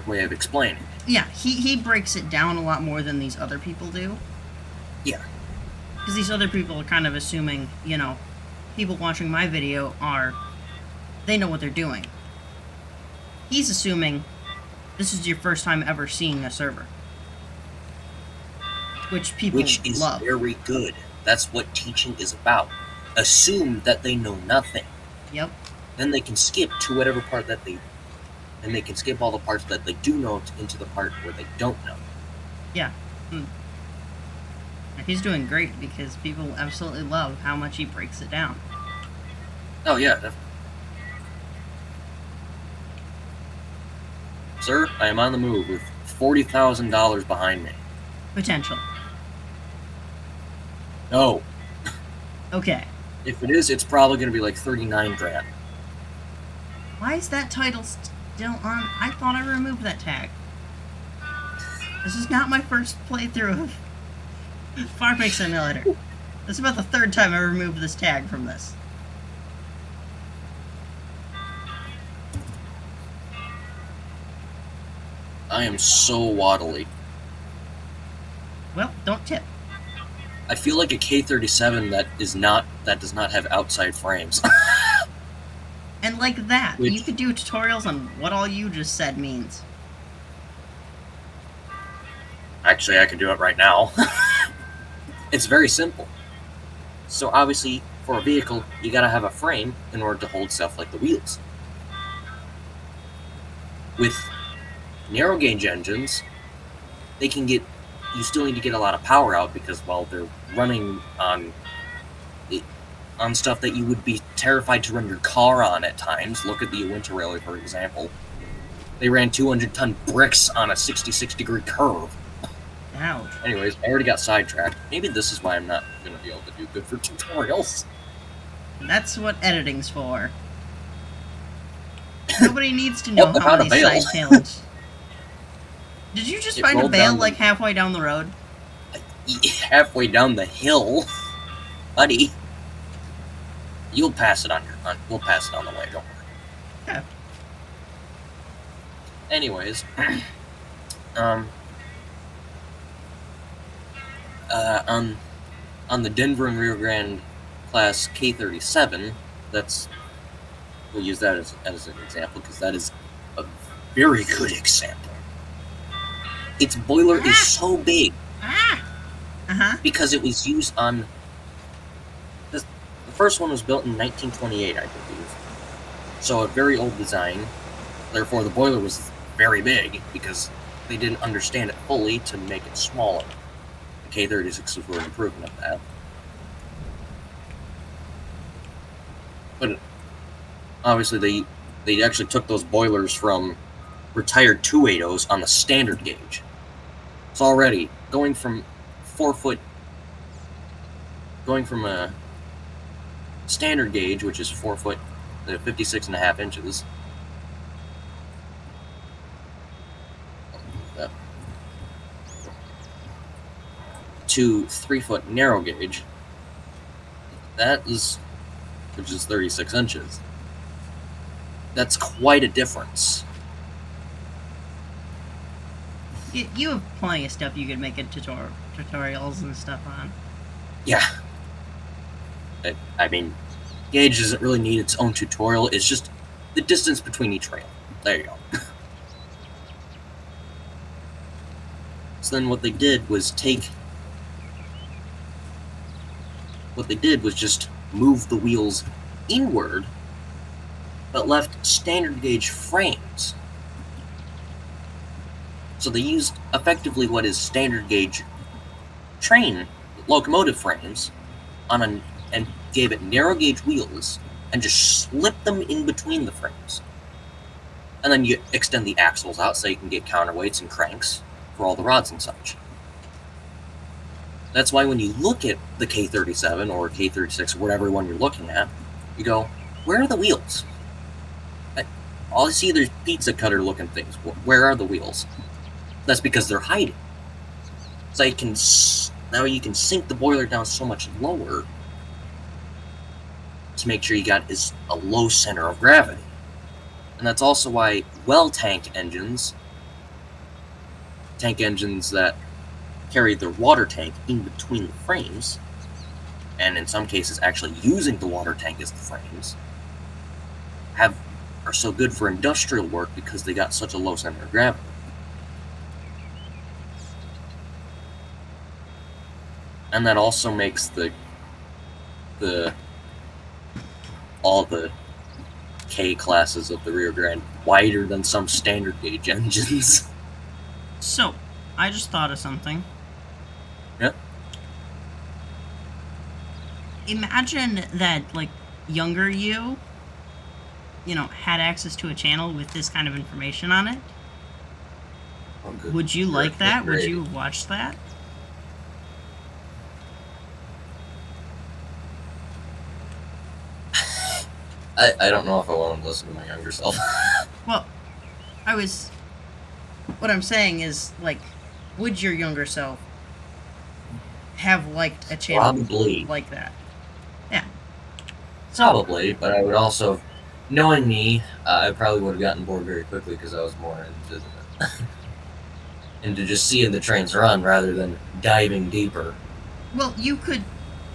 [SPEAKER 1] way of explaining.
[SPEAKER 2] yeah, he breaks it down a lot more than these other people do.
[SPEAKER 1] Yeah.
[SPEAKER 2] Because these other people are kind of assuming, you know, people watching my video they know what they're doing. He's assuming this is your first time ever seeing a server. Which people
[SPEAKER 1] Which is
[SPEAKER 2] love.
[SPEAKER 1] very good. That's what teaching is about. Assume that they know nothing.
[SPEAKER 2] Yep.
[SPEAKER 1] Then they can skip to whatever part that they... And they can skip all the parts that they do know into the part where they don't know.
[SPEAKER 2] Yeah. He's doing great because people absolutely love how much he breaks it down.
[SPEAKER 1] Oh, yeah, definitely. Sir, I am on the move with $40,000 behind me.
[SPEAKER 2] Potential.
[SPEAKER 1] No.
[SPEAKER 2] Okay.
[SPEAKER 1] If it is, it's probably going to be like 39 grand.
[SPEAKER 2] Why is that title still on. I thought I removed that tag. This is not my first playthrough of Farming Simulator. This is about the third time I removed this tag from this.
[SPEAKER 1] I am so waddly.
[SPEAKER 2] Well, don't tip.
[SPEAKER 1] I feel like a K37 that does not have outside frames.
[SPEAKER 2] And like that,
[SPEAKER 1] Which-
[SPEAKER 2] you could do tutorials on what all you just said means.
[SPEAKER 1] Actually, I can do it right now. It's very simple. So obviously, for a vehicle, you gotta have a frame in order to hold stuff like the wheels. With narrow gauge engines, they can get. You still need to get a lot of power out because, well, they're running on stuff that you would be terrified to run your car on at times. Look at the Winter for example. They ran 200-ton bricks on a 66-degree curve.
[SPEAKER 2] Ouch.
[SPEAKER 1] Anyways, I already got sidetracked. Maybe this is why I'm not going to be able to do good for tutorials.
[SPEAKER 2] That's what editing's for. Nobody needs to know
[SPEAKER 1] Oh, I
[SPEAKER 2] how
[SPEAKER 1] found a
[SPEAKER 2] many
[SPEAKER 1] bale.
[SPEAKER 2] side panels. Did you just
[SPEAKER 1] It
[SPEAKER 2] find a
[SPEAKER 1] rolled
[SPEAKER 2] bale
[SPEAKER 1] down
[SPEAKER 2] like
[SPEAKER 1] the-
[SPEAKER 2] halfway down the road?
[SPEAKER 1] Halfway down the hill, buddy. You'll pass it we'll pass it on the way. Don't worry.
[SPEAKER 2] Okay.
[SPEAKER 1] Anyways, on the Denver and Rio Grande class K37, we'll use that as an example because that is a very good example. Its boiler is so big
[SPEAKER 2] Ah! Uh-huh.
[SPEAKER 1] because it was used on the first one was built in 1928, I believe. So a very old design. Therefore, the boiler was very big because they didn't understand it fully to make it smaller. The K36s were an improvement of that. But obviously, they actually took those boilers from retired 280s on the standard gauge. So already going from a standard gauge, which is 4 foot, 56.5 inches, to 3 foot narrow gauge, which is 36 inches. That's quite a difference.
[SPEAKER 2] You have plenty of stuff you could make in tutorials and stuff on.
[SPEAKER 1] Yeah. I mean, gauge doesn't really need its own tutorial. It's just the distance between each rail. There you go. So then what they did was just move the wheels inward, but left standard gauge frames. So they used effectively what is standard gauge train locomotive frames and gave it narrow gauge wheels and just slipped them in between the frames. And then you extend the axles out so you can get counterweights and cranks for all the rods and such. That's why when you look at the K37 or K36 or whatever one you're looking at, you go, where are the wheels? All I see there's pizza cutter looking things. Where are the wheels? That's because they're hiding. So now you can sink the boiler down so much lower to make sure you got a low center of gravity. And that's also why tank engines that carry their water tank in between the frames, and in some cases actually using the water tank as the frames, are so good for industrial work because they got such a low center of gravity. And that also makes all the K classes of the Rio Grande wider than some standard gauge engines.
[SPEAKER 2] So, I just thought of something.
[SPEAKER 1] Yep.
[SPEAKER 2] Imagine that, younger you had access to a channel with this kind of information on it.
[SPEAKER 1] Oh, good.
[SPEAKER 2] Would you like that? Would
[SPEAKER 1] Great.
[SPEAKER 2] you watch that?
[SPEAKER 1] I don't know if I want to listen to my younger self.
[SPEAKER 2] Well, What I'm saying is, like, would your younger self have liked a channel
[SPEAKER 1] Probably.
[SPEAKER 2] like that? Yeah. So,
[SPEAKER 1] Probably, but I would also, knowing me, I probably would have gotten bored very quickly because I was more into just seeing the trains run rather than diving deeper.
[SPEAKER 2] well, you could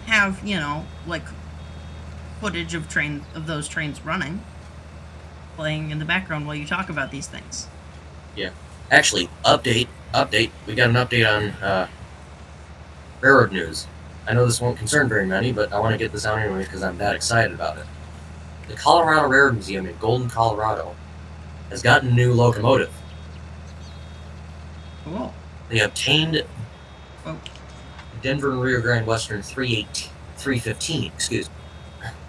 [SPEAKER 2] have, like, footage of those trains running, playing in the background while you talk about these things.
[SPEAKER 1] Yeah. Actually, update. We got an update on railroad news. I know this won't concern very many, but I want to get this out anyway because I'm that excited about it. The Colorado Railroad Museum in Golden, Colorado has gotten a new locomotive.
[SPEAKER 2] Cool.
[SPEAKER 1] They obtained
[SPEAKER 2] Oh,
[SPEAKER 1] Denver and Rio Grande Western 315, excuse me.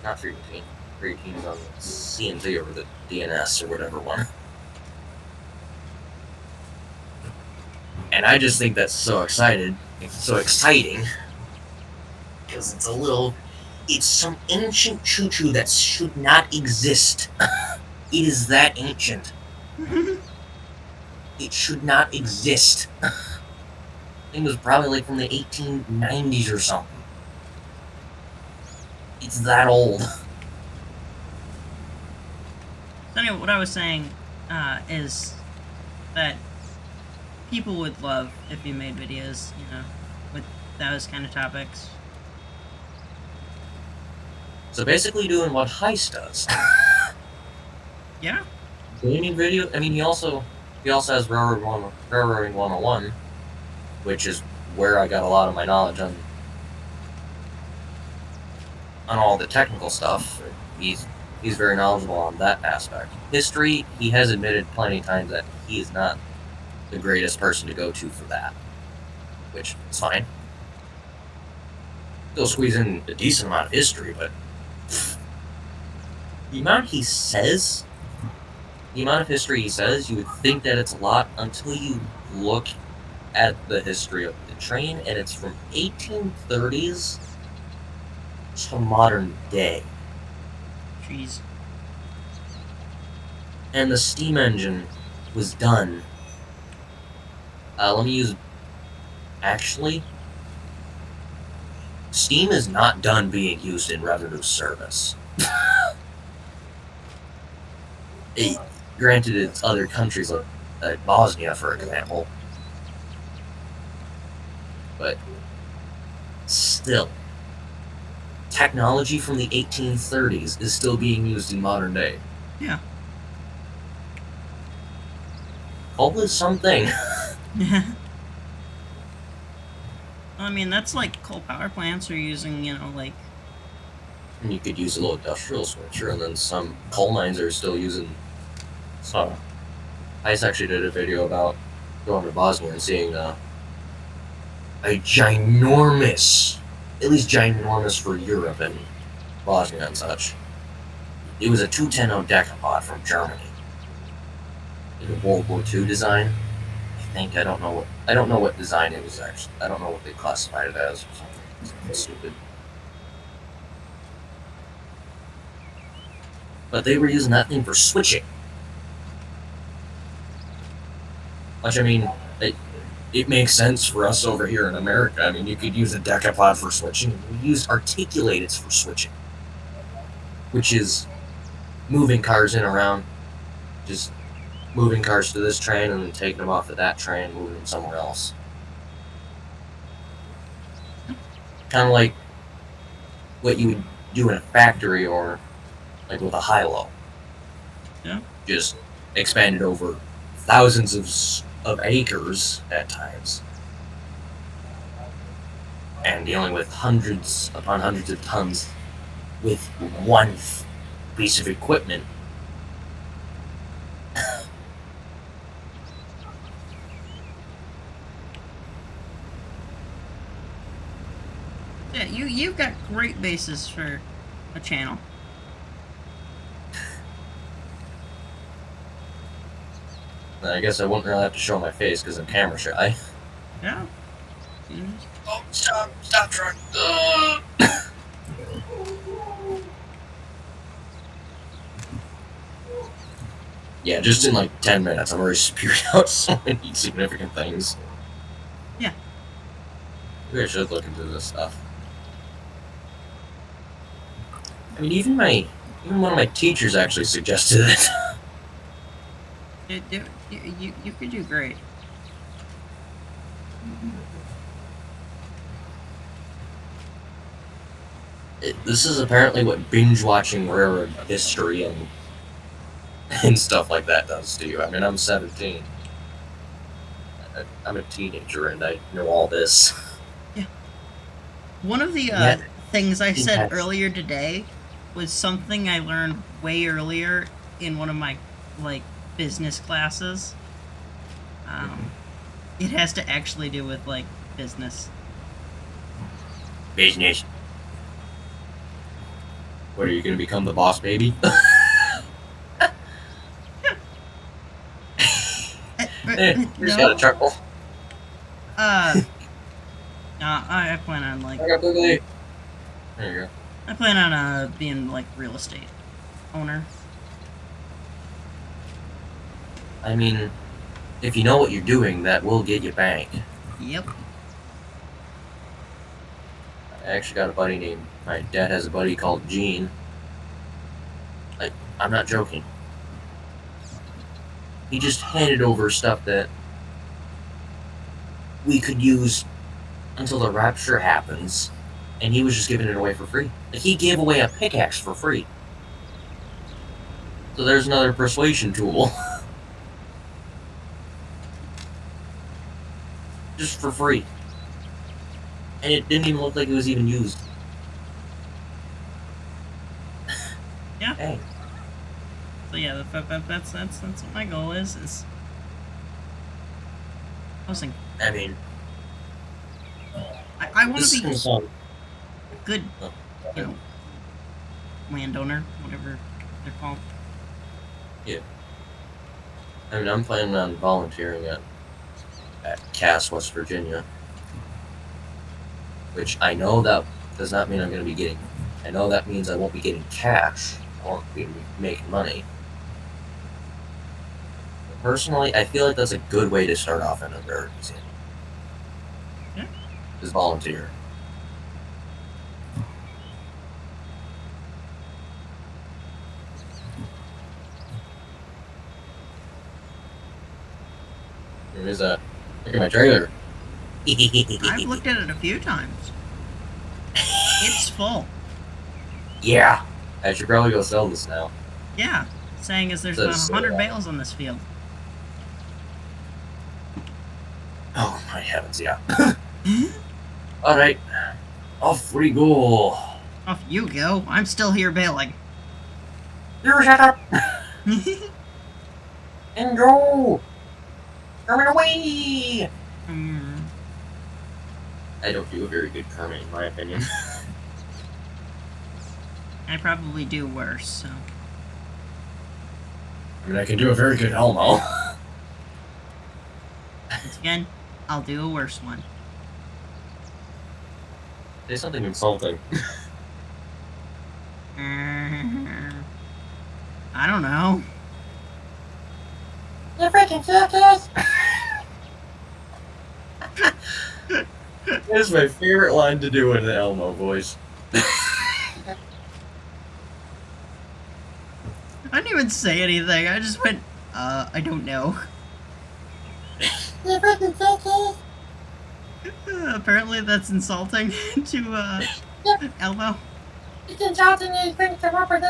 [SPEAKER 1] Not 318. 318 is on the CNZ over the DNS or whatever one. And I just think that's so exciting because it's some ancient choo-choo that should not exist. It is that ancient. It should not exist. I think it was probably like from the 1890s or something. It's that old.
[SPEAKER 2] So anyway, what I was saying is that people would love if you made videos, with those kind of topics.
[SPEAKER 1] So basically doing what Heist does.
[SPEAKER 2] Yeah.
[SPEAKER 1] Gaming video. I mean, he also has Railroading 101, which is where I got a lot of my knowledge on all the technical stuff. He's very knowledgeable on that aspect. History, he has admitted plenty of times that he is not the greatest person to go to for that, which is fine. Still squeeze in a decent amount of history, but the amount of history he says, you would think that it's a lot until you look at the history of the train, and it's from 1830s to modern day.
[SPEAKER 2] Jeez.
[SPEAKER 1] And the steam engine was done. Actually, steam is not done being used in revenue service. Granted, it's other countries like Bosnia, for example. But still, technology from the 1830s is still being used in modern day.
[SPEAKER 2] Yeah.
[SPEAKER 1] Coal is something.
[SPEAKER 2] I mean, that's like coal power plants are using, like...
[SPEAKER 1] And you could use a little industrial switcher, and then some coal mines are still using... So, I just actually did a video about going to Bosnia and seeing a ginormous, at least ginormous for Europe and Bosnia and such. It was a 210 decapod from Germany. In a World War II design. I don't know what design it was actually. I don't know what they classified it as or something stupid. But they were using that thing for switching. Which, I mean, it makes sense for us over here in America. I mean, you could use a decapod for switching. We use articulateds for switching. Which is moving cars in around. Just moving cars to this train and then taking them off of that train, moving them somewhere else. Kind of like what you would do in a factory or like with a high-low.
[SPEAKER 2] Yeah.
[SPEAKER 1] Just expanded over thousands of acres at times. And dealing with hundreds upon hundreds of tons with one piece of equipment.
[SPEAKER 2] Yeah, you've got great basis for a channel.
[SPEAKER 1] I guess I wouldn't really have to show my face because I'm camera shy.
[SPEAKER 2] Yeah.
[SPEAKER 1] Oh, stop trying. Yeah, just in like 10 minutes, I'm already spewed out so many significant things.
[SPEAKER 2] Yeah.
[SPEAKER 1] Maybe I should look into this stuff. I mean, even one of my teachers actually suggested it.
[SPEAKER 2] You could do great.
[SPEAKER 1] This is apparently what binge watching railroad history and stuff like that does to you. I mean, I'm 17. I'm a teenager and I know all this.
[SPEAKER 2] One of the
[SPEAKER 1] Yeah.
[SPEAKER 2] things I said
[SPEAKER 1] Yes.
[SPEAKER 2] earlier today was something I learned way earlier in one of my business classes. It has to actually do with business.
[SPEAKER 1] Business. What, are you gonna become the boss baby? You just got a chuckle.
[SPEAKER 2] No, I plan on
[SPEAKER 1] There you go.
[SPEAKER 2] I plan on being real estate owner.
[SPEAKER 1] I mean, if you know what you're doing, that will get you bank.
[SPEAKER 2] Yep.
[SPEAKER 1] I actually got a buddy named. My dad has a buddy called Gene. I'm not joking. He just handed over stuff that we could use until the rapture happens, and he was just giving it away for free. He gave away a pickaxe for free. So there's another persuasion tool. Just for free. And it didn't even look like it was even used.
[SPEAKER 2] Yeah.
[SPEAKER 1] Hey.
[SPEAKER 2] So yeah, that's what my goal is housing.
[SPEAKER 1] I mean,
[SPEAKER 2] I want
[SPEAKER 1] this
[SPEAKER 2] to
[SPEAKER 1] is
[SPEAKER 2] be
[SPEAKER 1] gonna sound.
[SPEAKER 2] a good, landowner, whatever they're called.
[SPEAKER 1] Yeah. I mean, I'm planning on volunteering at Cass, West Virginia. Which I know that does not mean I'm going to be getting. I know that means I won't be getting cash. I won't be making money. But personally, I feel like that's a good way to start off in a bird museum.
[SPEAKER 2] Yeah.
[SPEAKER 1] Is volunteer. There is a. Look at my trailer.
[SPEAKER 2] I've looked at it a few times. It's full.
[SPEAKER 1] Yeah. I should probably go sell this now.
[SPEAKER 2] Yeah. Saying is there's about 100 bales on this field.
[SPEAKER 1] Oh my heavens, yeah. Alright. Off we go.
[SPEAKER 2] Off you go. I'm still here bailing.
[SPEAKER 1] You shut up and go. Kermit away. I don't do a very good Kermit, in my opinion.
[SPEAKER 2] I probably do worse, so.
[SPEAKER 1] I mean, I can do a very good Elmo.
[SPEAKER 2] Once again, I'll do a worse one.
[SPEAKER 1] Say something insulting.
[SPEAKER 2] I don't know.
[SPEAKER 4] You freaking jackass!
[SPEAKER 1] That's my favorite line to do in the Elmo voice.
[SPEAKER 2] I didn't even say anything. I just went, I don't know.
[SPEAKER 4] You freaking jackass!
[SPEAKER 2] Apparently that's insulting to,
[SPEAKER 4] Yep.
[SPEAKER 2] Elmo.
[SPEAKER 4] It's insulting that you couldn't come up with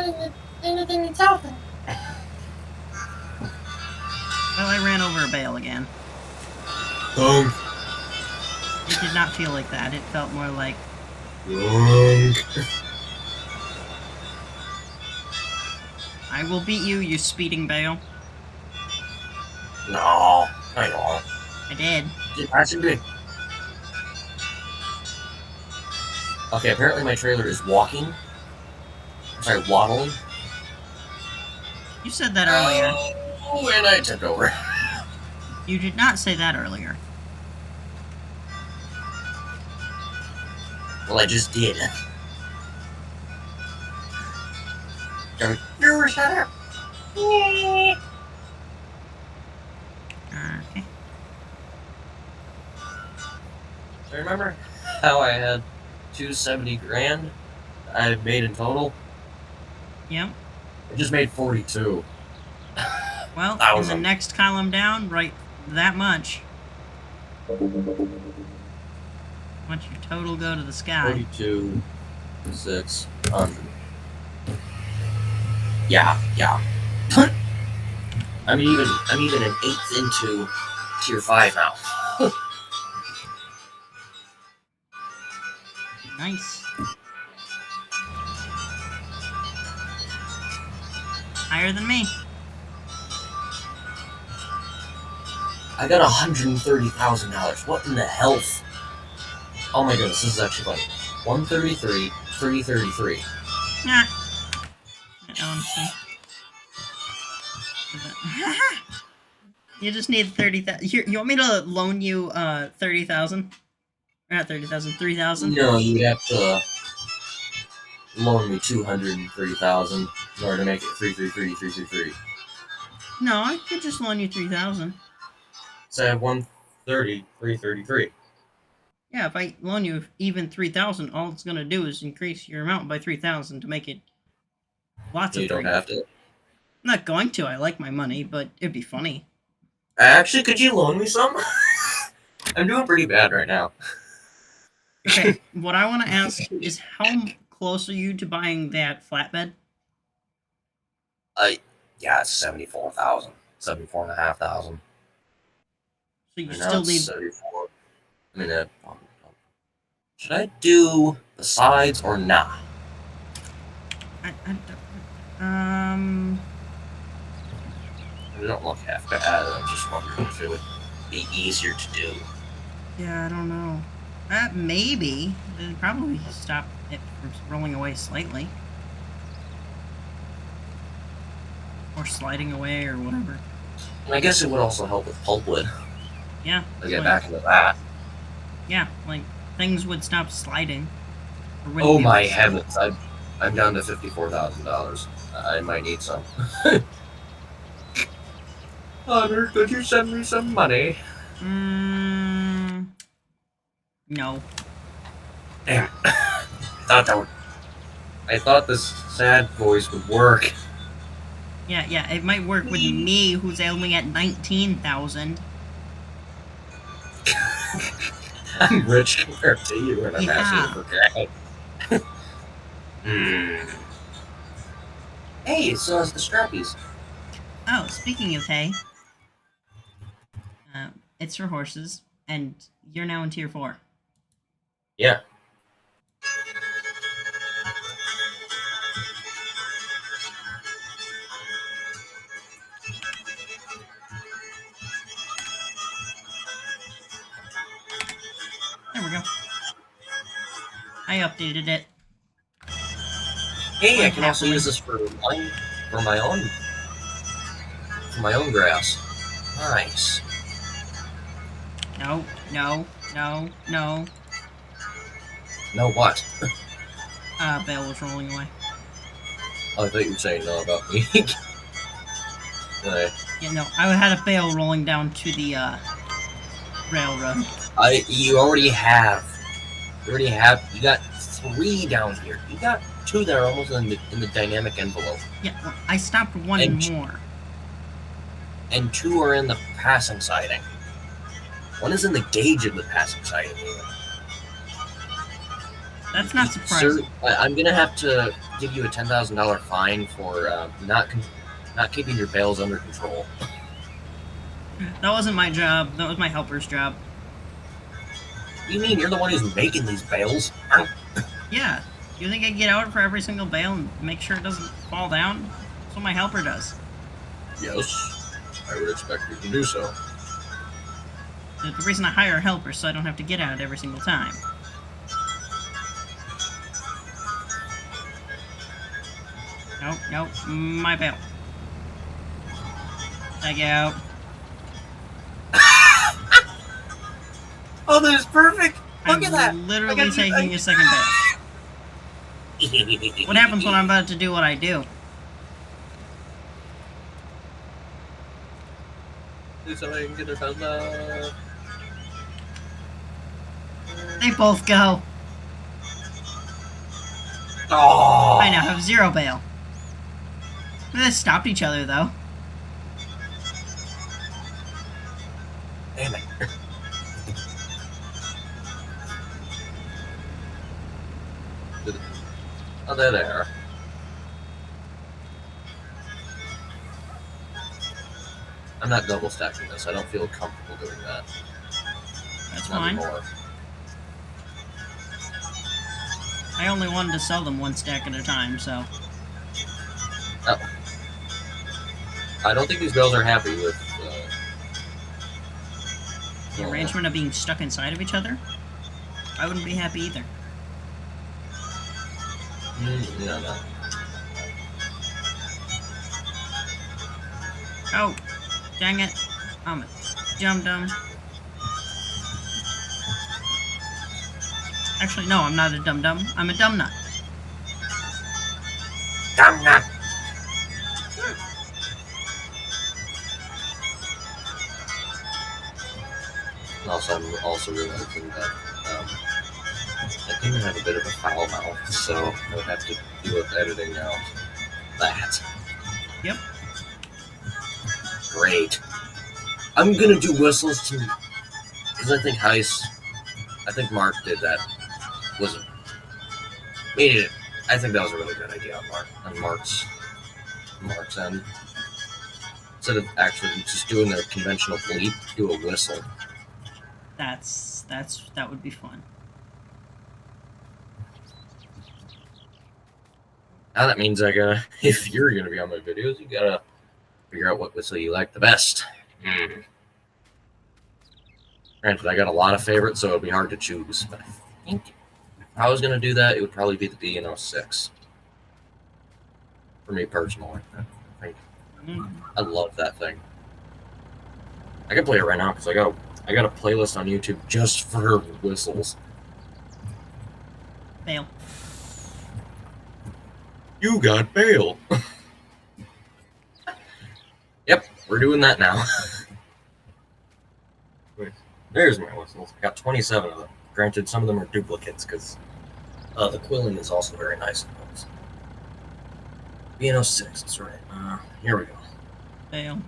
[SPEAKER 4] anything insulting.
[SPEAKER 2] Well, I ran over a bale again.
[SPEAKER 1] Dunk.
[SPEAKER 2] It did not feel like that. It felt more like,
[SPEAKER 1] Dunk.
[SPEAKER 2] I will beat you, you speeding bale.
[SPEAKER 1] No, I don't.
[SPEAKER 2] I did.
[SPEAKER 1] That's good. Okay, apparently my trailer is walking. Sorry, waddling.
[SPEAKER 2] You said that earlier.
[SPEAKER 1] Oh, and I tipped over.
[SPEAKER 2] You did not say that earlier.
[SPEAKER 1] Well, I just did.
[SPEAKER 4] You shut up. Yeah.
[SPEAKER 1] Remember how I had 270 grand I had made in total?
[SPEAKER 2] Yep.
[SPEAKER 1] I just made 42.
[SPEAKER 2] Well, in the
[SPEAKER 1] Thousand.
[SPEAKER 2] next column down, write that much. Watch your total go to the sky.
[SPEAKER 1] 42, 600. Yeah. I'm even an eighth into tier 5 now.
[SPEAKER 2] Nice. Higher than me.
[SPEAKER 1] I got $130,000. What in the health? Oh my goodness, this is actually funny. 133, 333.
[SPEAKER 2] Nah. Honestly. You just need 30,000. Here, you want me to loan you 30,000? Not 30,000, 3,000?
[SPEAKER 1] No, you'd have to loan me 230,000 in order to make it 333.
[SPEAKER 2] No, I could just loan you 3,000.
[SPEAKER 1] So I have 130, 333.
[SPEAKER 2] Yeah, if I loan you even 3,000, all it's gonna do is increase your amount by 3,000 to make it lots of.
[SPEAKER 1] You don't
[SPEAKER 2] three.
[SPEAKER 1] have to.
[SPEAKER 2] I'm not going to. I like my money, but it'd be funny.
[SPEAKER 1] Actually, could you loan me some? I'm doing pretty bad right now.
[SPEAKER 2] Okay, what I want to ask is how close are you to buying that flatbed?
[SPEAKER 1] Yeah, it's 74,000. 74,500.
[SPEAKER 2] So you
[SPEAKER 1] And
[SPEAKER 2] still
[SPEAKER 1] now it's
[SPEAKER 2] need.
[SPEAKER 1] 74. I mean, should I do the sides or not? They don't look half bad. I'm just wondering if it would be easier to do.
[SPEAKER 2] Yeah, I don't know. Maybe. It'd probably stop it from rolling away slightly. Or sliding away or whatever.
[SPEAKER 1] And I guess it would also help with pulpwood.
[SPEAKER 2] Yeah.
[SPEAKER 1] To get back into that.
[SPEAKER 2] Yeah, like things would stop sliding. Or wouldn't
[SPEAKER 1] Oh
[SPEAKER 2] be
[SPEAKER 1] my
[SPEAKER 2] able to slide.
[SPEAKER 1] heavens! I'm down to $54,000. I might need some. Hunter, could you send me some money?
[SPEAKER 2] No.
[SPEAKER 1] Damn. I thought this sad voice would work.
[SPEAKER 2] Yeah, it might work with me, who's only at 19,000.
[SPEAKER 1] I'm rich compared to you, and I'm
[SPEAKER 2] Yeah.
[SPEAKER 1] asking for cash. Hey, it still has the strappies.
[SPEAKER 2] Oh, speaking of hay, it's for horses, and you're now in tier 4.
[SPEAKER 1] Yeah.
[SPEAKER 2] There we go. I updated it.
[SPEAKER 1] Hey, I can also use this for my own grass. Nice.
[SPEAKER 2] No.
[SPEAKER 1] No what?
[SPEAKER 2] Bale was rolling away.
[SPEAKER 1] Oh, I thought you were saying no about me. Right.
[SPEAKER 2] Yeah, no, I had a bale rolling down to the railroad.
[SPEAKER 1] You already have. You got 3 down here. You got 2 that are almost in the dynamic envelope.
[SPEAKER 2] Yeah, well, I stopped one more.
[SPEAKER 1] And 2 are in the passing siding. 1 is in the gauge of the passing siding.
[SPEAKER 2] That's not surprising.
[SPEAKER 1] Sir, I'm gonna have to give you a $10,000 fine for not keeping your bales under control.
[SPEAKER 2] That wasn't my job. That was my helper's job.
[SPEAKER 1] What do you mean? You're the one who's making these bales.
[SPEAKER 2] Yeah. You think I'd get out for every single bale and make sure it doesn't fall down? That's what my helper does.
[SPEAKER 1] Yes, I would expect you to do so.
[SPEAKER 2] The reason I hire a helper is so I don't have to get out every single time. Nope, my bale. Tag out.
[SPEAKER 1] Oh, that is perfect! Look at that!
[SPEAKER 2] I'm literally taking a second bale. What happens when I'm about to do what I do?
[SPEAKER 1] So I can get a
[SPEAKER 2] They both go.
[SPEAKER 1] Oh!
[SPEAKER 2] I now have 0 bale. They stopped each other, though.
[SPEAKER 1] Damn it. Oh, there they are. I'm not double stacking this. I don't feel comfortable doing that.
[SPEAKER 2] That's
[SPEAKER 1] Not
[SPEAKER 2] fine.
[SPEAKER 1] anymore.
[SPEAKER 2] I only wanted to sell them 1 stack at a time, so...
[SPEAKER 1] Oh. I don't think these girls are happy with...
[SPEAKER 2] The arrangement of being stuck inside of each other? I wouldn't be happy either.
[SPEAKER 1] No.
[SPEAKER 2] Oh, dang it. I'm a dum-dum. Actually, no, I'm not a dum-dum. I'm a dumbnut.
[SPEAKER 1] Dumbnut! Also, I'm also realizing that I think I have a bit of a foul mouth, so I would have to deal with editing out that.
[SPEAKER 2] Yep.
[SPEAKER 1] Great. I'm gonna do whistles too, because I think Mark did that. I think that was a really good idea on Mark's end. Instead of actually just doing the conventional bleep, do a whistle.
[SPEAKER 2] That would be fun.
[SPEAKER 1] Now that means if you're gonna be on my videos, you gotta figure out what whistle you like the best. Granted, I got a lot of favorites, so it'd be hard to choose. But I think if I was gonna do that, it would probably be the DN06. For me personally, I love that thing. I can play it right now because I got a playlist on YouTube just for whistles.
[SPEAKER 2] Fail.
[SPEAKER 1] You got bail. Yep, we're doing that now. There's my whistles. I got 27 of them. Granted, some of them are duplicates because the quilling is also very nice in those. BN06, that's right. Here we go.
[SPEAKER 2] Fail.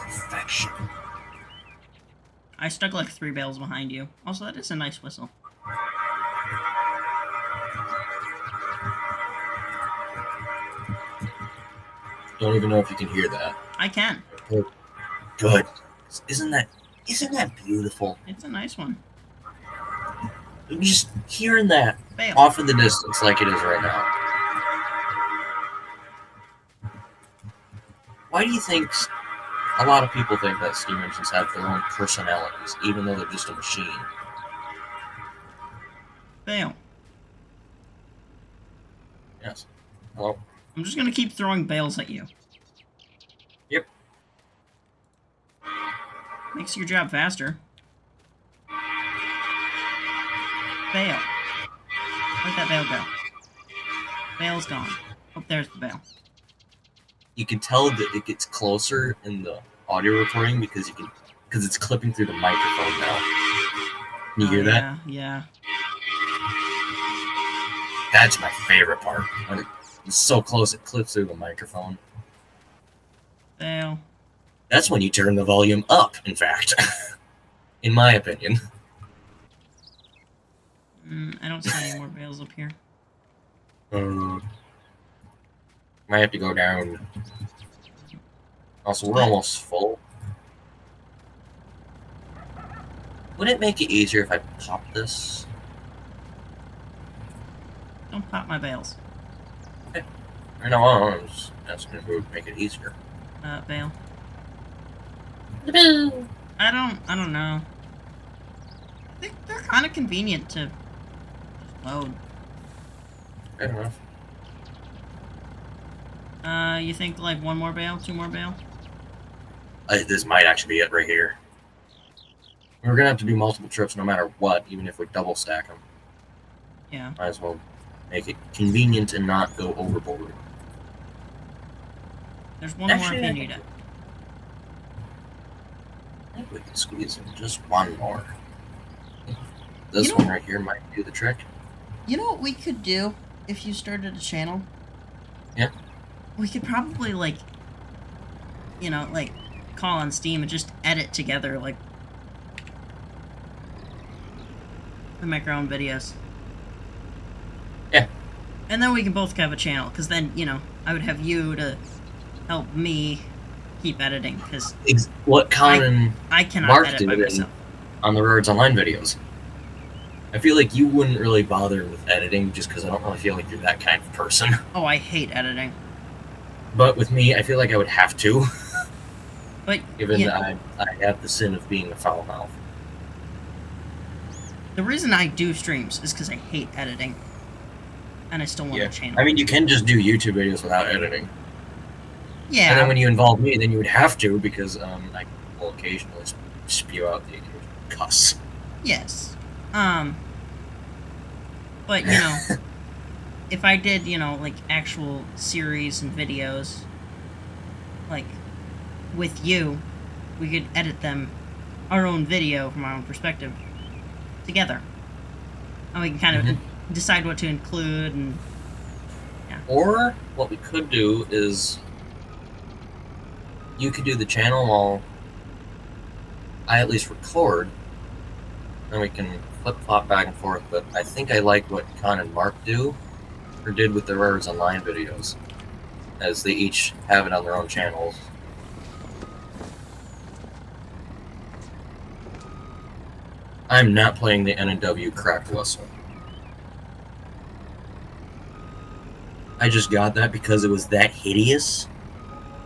[SPEAKER 1] Perfection.
[SPEAKER 2] I stuck like 3 bales behind you. Also, that is a nice whistle.
[SPEAKER 1] Don't even know if you can hear that.
[SPEAKER 2] I can.
[SPEAKER 1] Good. Isn't that beautiful?
[SPEAKER 2] It's a nice one.
[SPEAKER 1] Just hearing that
[SPEAKER 2] Fail.
[SPEAKER 1] off in the distance like it is right now. Why do you think a lot of people think that steam engines have their own personalities, even though they're just a machine?
[SPEAKER 2] Fail.
[SPEAKER 1] Yes. Well,
[SPEAKER 2] I'm just gonna keep throwing bales at you.
[SPEAKER 1] Yep.
[SPEAKER 2] Makes your job faster. Bale. Where'd that bale go? Bale's gone. Oh, there's the bale.
[SPEAKER 1] you can tell that it gets closer in the audio recording because it's clipping through the microphone now. Can you hear that?
[SPEAKER 2] Yeah.
[SPEAKER 1] That's my favorite part. When it's so close it clips through the microphone.
[SPEAKER 2] Fail.
[SPEAKER 1] That's when you turn the volume up, in fact. In my opinion.
[SPEAKER 2] I don't see any more bales up here.
[SPEAKER 1] Might have to go down. Also, we're almost full. Would it make it easier if I pop this?
[SPEAKER 2] Don't pop my bales.
[SPEAKER 1] Okay. I know, I'm just asking who would make it easier.
[SPEAKER 2] Bale.
[SPEAKER 4] Yippee!
[SPEAKER 2] I don't know. I think they're kind of convenient to just load.
[SPEAKER 1] Fair enough.
[SPEAKER 2] You think like one more bale, 2 more bale?
[SPEAKER 1] This might actually be it right here. We're gonna have to do multiple trips no matter what, even if we double stack them.
[SPEAKER 2] Yeah.
[SPEAKER 1] Might as well make it convenient and not go overboard.
[SPEAKER 2] There's one
[SPEAKER 1] Actually,
[SPEAKER 2] more if
[SPEAKER 1] I
[SPEAKER 2] you need
[SPEAKER 1] think-
[SPEAKER 2] it.
[SPEAKER 1] I think we can squeeze in just one more. This
[SPEAKER 2] You know-
[SPEAKER 1] one right here might do the trick.
[SPEAKER 2] You know what we could do if you started a channel?
[SPEAKER 1] Yeah.
[SPEAKER 2] We could probably, like, you know, like, call on Steam and just edit together, like, and make our own videos.
[SPEAKER 1] Yeah.
[SPEAKER 2] And then we can both have a channel, because then, you know, I would have you to help me keep editing, because
[SPEAKER 1] What Colin
[SPEAKER 2] I cannot
[SPEAKER 1] Mark
[SPEAKER 2] edit
[SPEAKER 1] did
[SPEAKER 2] by
[SPEAKER 1] in-
[SPEAKER 2] myself.
[SPEAKER 1] on the Rares Online videos. I feel like you wouldn't really bother with editing just because I don't really feel like you're that kind of person.
[SPEAKER 2] Oh, I hate editing.
[SPEAKER 1] But with me, I feel like I would have to,
[SPEAKER 2] But,
[SPEAKER 1] given
[SPEAKER 2] yeah,
[SPEAKER 1] that I have the sin of being a foul mouth.
[SPEAKER 2] the reason I do streams is because I hate editing. And I still want
[SPEAKER 1] Yeah.
[SPEAKER 2] a channel.
[SPEAKER 1] I mean, you can just do YouTube videos without editing.
[SPEAKER 2] yeah.
[SPEAKER 1] And then when you involve me, then you would have to because I will occasionally spew out the occasional cuss.
[SPEAKER 2] Yes. But, you know, if I did, you know, like, actual series and videos, like, with you, we could edit them, our own video from our own perspective, together. And we can kind of
[SPEAKER 1] Mm-hmm.
[SPEAKER 2] decide what to include and...
[SPEAKER 1] Or what we could do is you could do the channel while I at least record, and we can flip-flop back and forth. But I think I like what Con and Mark do, or did with the Rares Online videos, as they each have it on their own channels. I'm not playing the N&W cracked whistle. I just got that because it was that hideous,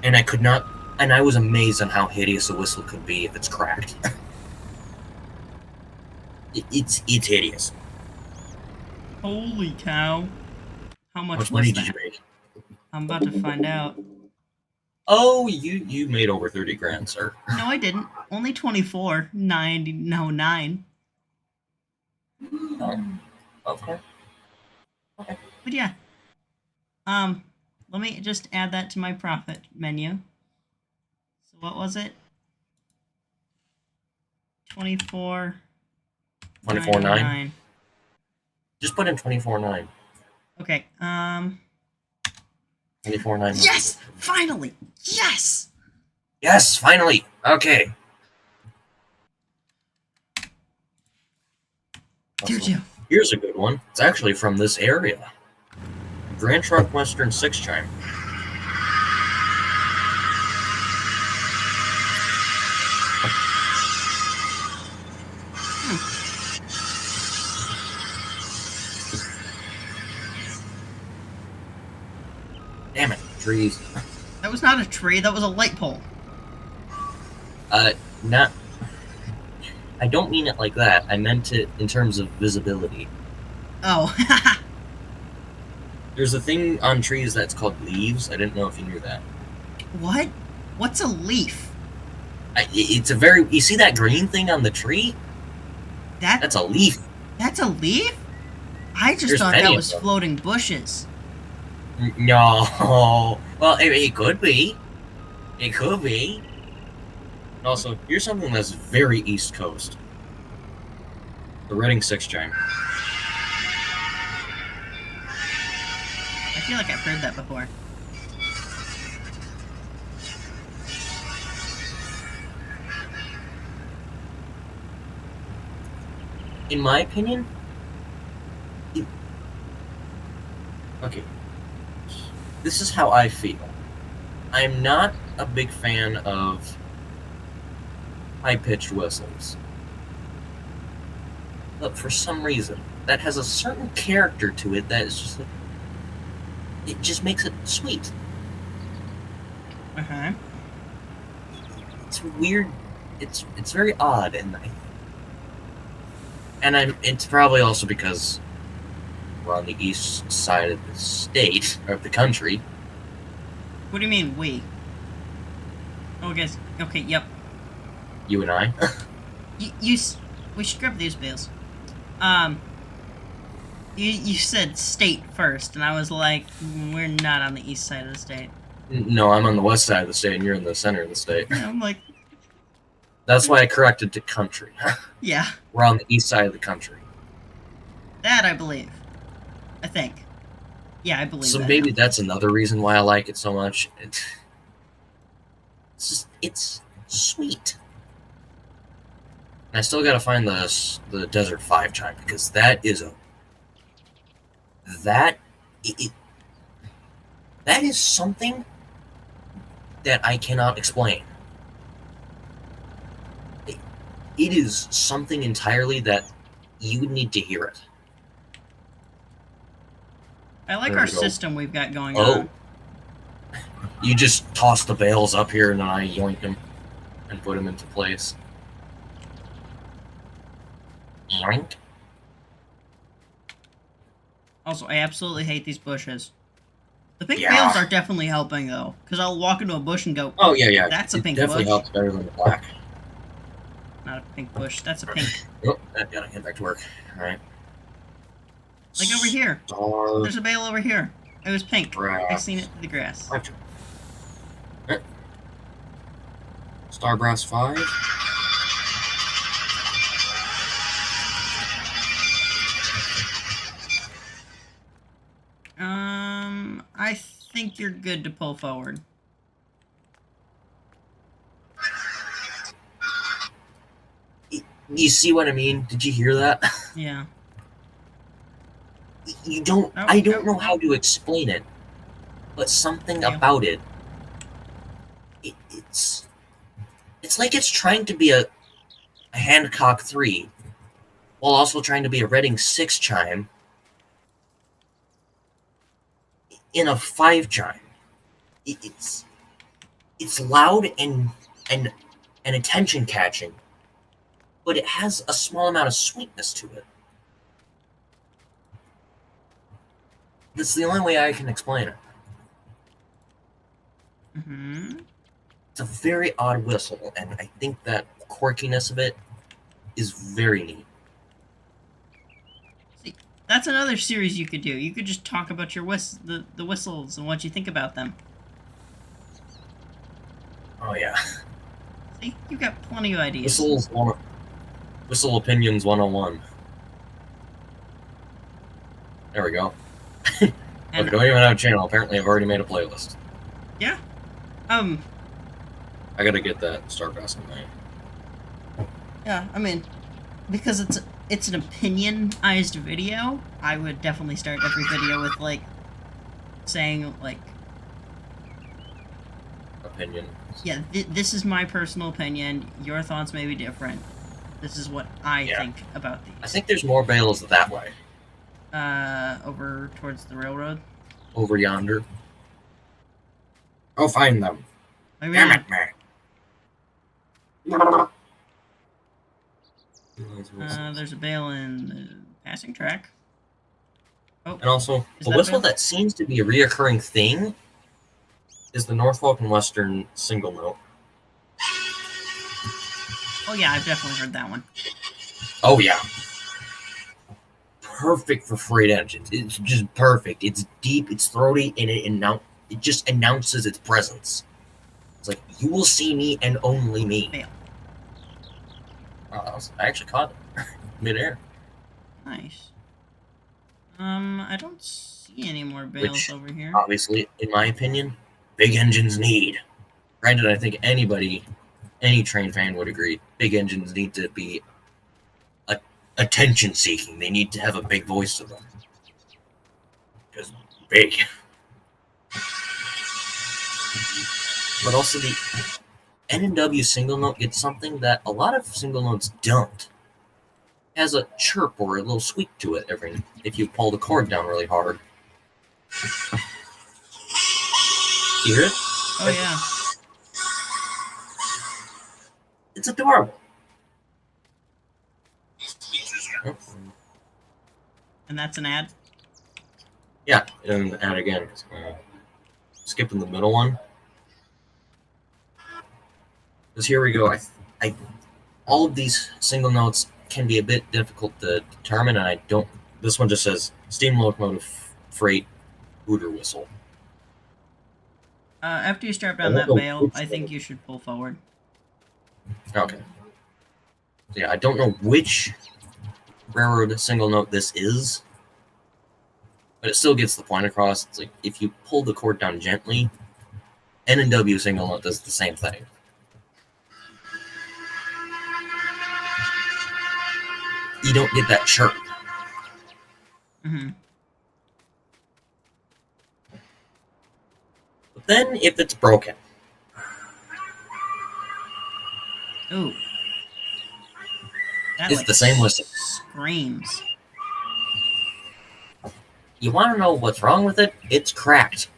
[SPEAKER 1] and I could not, and I was amazed on how hideous a whistle could be if it's cracked. It's hideous.
[SPEAKER 2] Holy cow. How much
[SPEAKER 1] How much
[SPEAKER 2] was
[SPEAKER 1] money
[SPEAKER 2] that?
[SPEAKER 1] did you make?
[SPEAKER 2] I'm about to find out.
[SPEAKER 1] Oh, you made over 30 grand, sir.
[SPEAKER 2] No, I didn't. Only 24. 9. No, 9.
[SPEAKER 1] Oh, okay.
[SPEAKER 2] But yeah. Let me just add that to my profit menu. So what was it? 24.
[SPEAKER 1] 24.9.
[SPEAKER 2] 909.
[SPEAKER 1] Just put in 24.9.
[SPEAKER 2] Okay.
[SPEAKER 1] 24.9.
[SPEAKER 2] Yes! Finally! Yes!
[SPEAKER 1] Yes, finally. Okay.
[SPEAKER 2] Juju.
[SPEAKER 1] Here's a good one. It's actually from this area. Grand Trunk Western 6 chime. Damn it, trees.
[SPEAKER 2] That was not a tree, that was a light pole.
[SPEAKER 1] Not. I don't mean it like that. I meant it in terms of visibility.
[SPEAKER 2] Oh.
[SPEAKER 1] There's a thing on trees that's called leaves. I didn't know if you knew that.
[SPEAKER 2] What? What's a leaf?
[SPEAKER 1] It's a very. You see that green thing on the tree?
[SPEAKER 2] That
[SPEAKER 1] That's a leaf.
[SPEAKER 2] That's a leaf? I just
[SPEAKER 1] There's
[SPEAKER 2] thought
[SPEAKER 1] many
[SPEAKER 2] that
[SPEAKER 1] of
[SPEAKER 2] was
[SPEAKER 1] them.
[SPEAKER 2] floating bushes.
[SPEAKER 1] No. Well, it could be. It could be. And also, here's something that's very East Coast. The Reading 6 chime.
[SPEAKER 2] I feel like I've heard that before.
[SPEAKER 1] In my opinion, okay, this is how I feel. I'm not a big fan of high-pitched whistles. But for some reason, that has a certain character to it that is just like, it just makes it sweet.
[SPEAKER 2] Uh-huh.
[SPEAKER 1] It's weird. It's very odd, and it's probably also because we're on the east side of the state, or of the country.
[SPEAKER 2] What do you mean, we? Oh, guys. Okay, yep.
[SPEAKER 1] You and I.
[SPEAKER 2] We should grab these bales. You said state first, and I was like, we're not on the east side of the state.
[SPEAKER 1] No, I'm on the west side of the state, and you're in the center of the state.
[SPEAKER 2] And I'm like,
[SPEAKER 1] That's why I corrected to country.
[SPEAKER 2] yeah,
[SPEAKER 1] We're on the east side of the country.
[SPEAKER 2] that I believe. I think. Yeah, I believe
[SPEAKER 1] So
[SPEAKER 2] that.
[SPEAKER 1] maybe
[SPEAKER 2] now.
[SPEAKER 1] that's another reason why I like it so much. It's sweet. And I still gotta find the Desert 5 chime, because that is that is something that I cannot explain. It is something entirely that you would need to hear it.
[SPEAKER 2] I like
[SPEAKER 1] There
[SPEAKER 2] our
[SPEAKER 1] we go.
[SPEAKER 2] system we've got going
[SPEAKER 1] Oh.
[SPEAKER 2] on.
[SPEAKER 1] You just toss the bales up here, and then I yoink them and put them into place. Yoink.
[SPEAKER 2] Also, I absolutely hate these bushes. The pink
[SPEAKER 1] Yeah.
[SPEAKER 2] bales are definitely helping though, because I'll walk into a bush and go,
[SPEAKER 1] Oh yeah.
[SPEAKER 2] That's a
[SPEAKER 1] it
[SPEAKER 2] pink
[SPEAKER 1] definitely
[SPEAKER 2] bush.
[SPEAKER 1] helps better than the black.
[SPEAKER 2] not a pink bush, that's a pink.
[SPEAKER 1] Oh, I gotta get back to work. All right.
[SPEAKER 2] Like over here.
[SPEAKER 1] Star
[SPEAKER 2] There's a bale over here. It was pink. I
[SPEAKER 1] Brass.
[SPEAKER 2] seen it through the grass.
[SPEAKER 1] 5 chime. Okay. Star Brass 5.
[SPEAKER 2] I think you're good to pull forward.
[SPEAKER 1] You see what I mean? Did you hear that?
[SPEAKER 2] Yeah.
[SPEAKER 1] You don't.
[SPEAKER 2] Oh,
[SPEAKER 1] I don't
[SPEAKER 2] oh,
[SPEAKER 1] know how to explain it, but something
[SPEAKER 2] Yeah.
[SPEAKER 1] about it. It's like it's trying to be a Hancock 3, while also trying to be a Reading 6 chime in a 5 chime. It's loud and attention catching, but it has a small amount of sweetness to it. That's the only way I can explain it.
[SPEAKER 2] Mm-hmm.
[SPEAKER 1] It's a very odd whistle, and I think that quirkiness of it is very neat.
[SPEAKER 2] See, that's another series you could do. You could just talk about your the whistles and what you think about them.
[SPEAKER 1] Oh yeah.
[SPEAKER 2] See, you got plenty of ideas.
[SPEAKER 1] Whistle Opinions 101. There we go. Look, I don't even have a channel. Apparently, I've already made a playlist.
[SPEAKER 2] Yeah.
[SPEAKER 1] I gotta get that Starcross on mine.
[SPEAKER 2] Yeah, I mean, because it's an opinionized video, I would definitely start every video with like saying like,
[SPEAKER 1] Opinion.
[SPEAKER 2] yeah, this is my personal opinion. Your thoughts may be different. This is what I think about these.
[SPEAKER 1] I think there's more bales that way.
[SPEAKER 2] Over towards the railroad.
[SPEAKER 1] Over yonder. Go find them.
[SPEAKER 2] I
[SPEAKER 1] Damn
[SPEAKER 2] mean,
[SPEAKER 1] it, man.
[SPEAKER 2] there's a bale in the passing track. Oh,
[SPEAKER 1] And also,
[SPEAKER 2] Is
[SPEAKER 1] a
[SPEAKER 2] that
[SPEAKER 1] whistle
[SPEAKER 2] bale?
[SPEAKER 1] that seems to be a reoccurring thing is the Norfolk and Western single note.
[SPEAKER 2] oh yeah, I've definitely heard that one.
[SPEAKER 1] Oh yeah. Perfect for freight engines. It's just perfect. It's deep, it's throaty, and it just announces its presence. It's like, you will see me and only me.
[SPEAKER 2] Bale.
[SPEAKER 1] Oh, I actually caught it midair.
[SPEAKER 2] Nice. I don't see any more bales
[SPEAKER 1] Which,
[SPEAKER 2] over here.
[SPEAKER 1] obviously, in my opinion, big engines need. Granted, I think any train fan would agree, big engines need to be attention seeking. They need to have a big voice to them. Because big. But also the N&W single note gets something that a lot of single notes don't. It has a chirp or a little squeak to it if you pull the cord down really hard. You hear it?
[SPEAKER 2] Oh yeah.
[SPEAKER 1] It's adorable. Oh,
[SPEAKER 2] And that's an ad.
[SPEAKER 1] yeah, and add again. Skipping the middle one. Because here we go. All of these single notes can be a bit difficult to determine, and I don't. This one just says steam locomotive freight hooter whistle.
[SPEAKER 2] After you strap
[SPEAKER 1] I
[SPEAKER 2] down
[SPEAKER 1] don't
[SPEAKER 2] that
[SPEAKER 1] know
[SPEAKER 2] bale,
[SPEAKER 1] which
[SPEAKER 2] I think
[SPEAKER 1] one.
[SPEAKER 2] you should pull forward.
[SPEAKER 1] Okay. So yeah, I don't know which railroad single note this is, but it still gets the point across. It's like if you pull the cord down gently, N and W single note does the same thing. You don't get that chirp.
[SPEAKER 2] Mm-hmm.
[SPEAKER 1] But then if it's broken,
[SPEAKER 2] Ooh. That,
[SPEAKER 1] it's
[SPEAKER 2] like,
[SPEAKER 1] the same whistle.
[SPEAKER 2] screams.
[SPEAKER 1] You want to know what's wrong with it? It's cracked.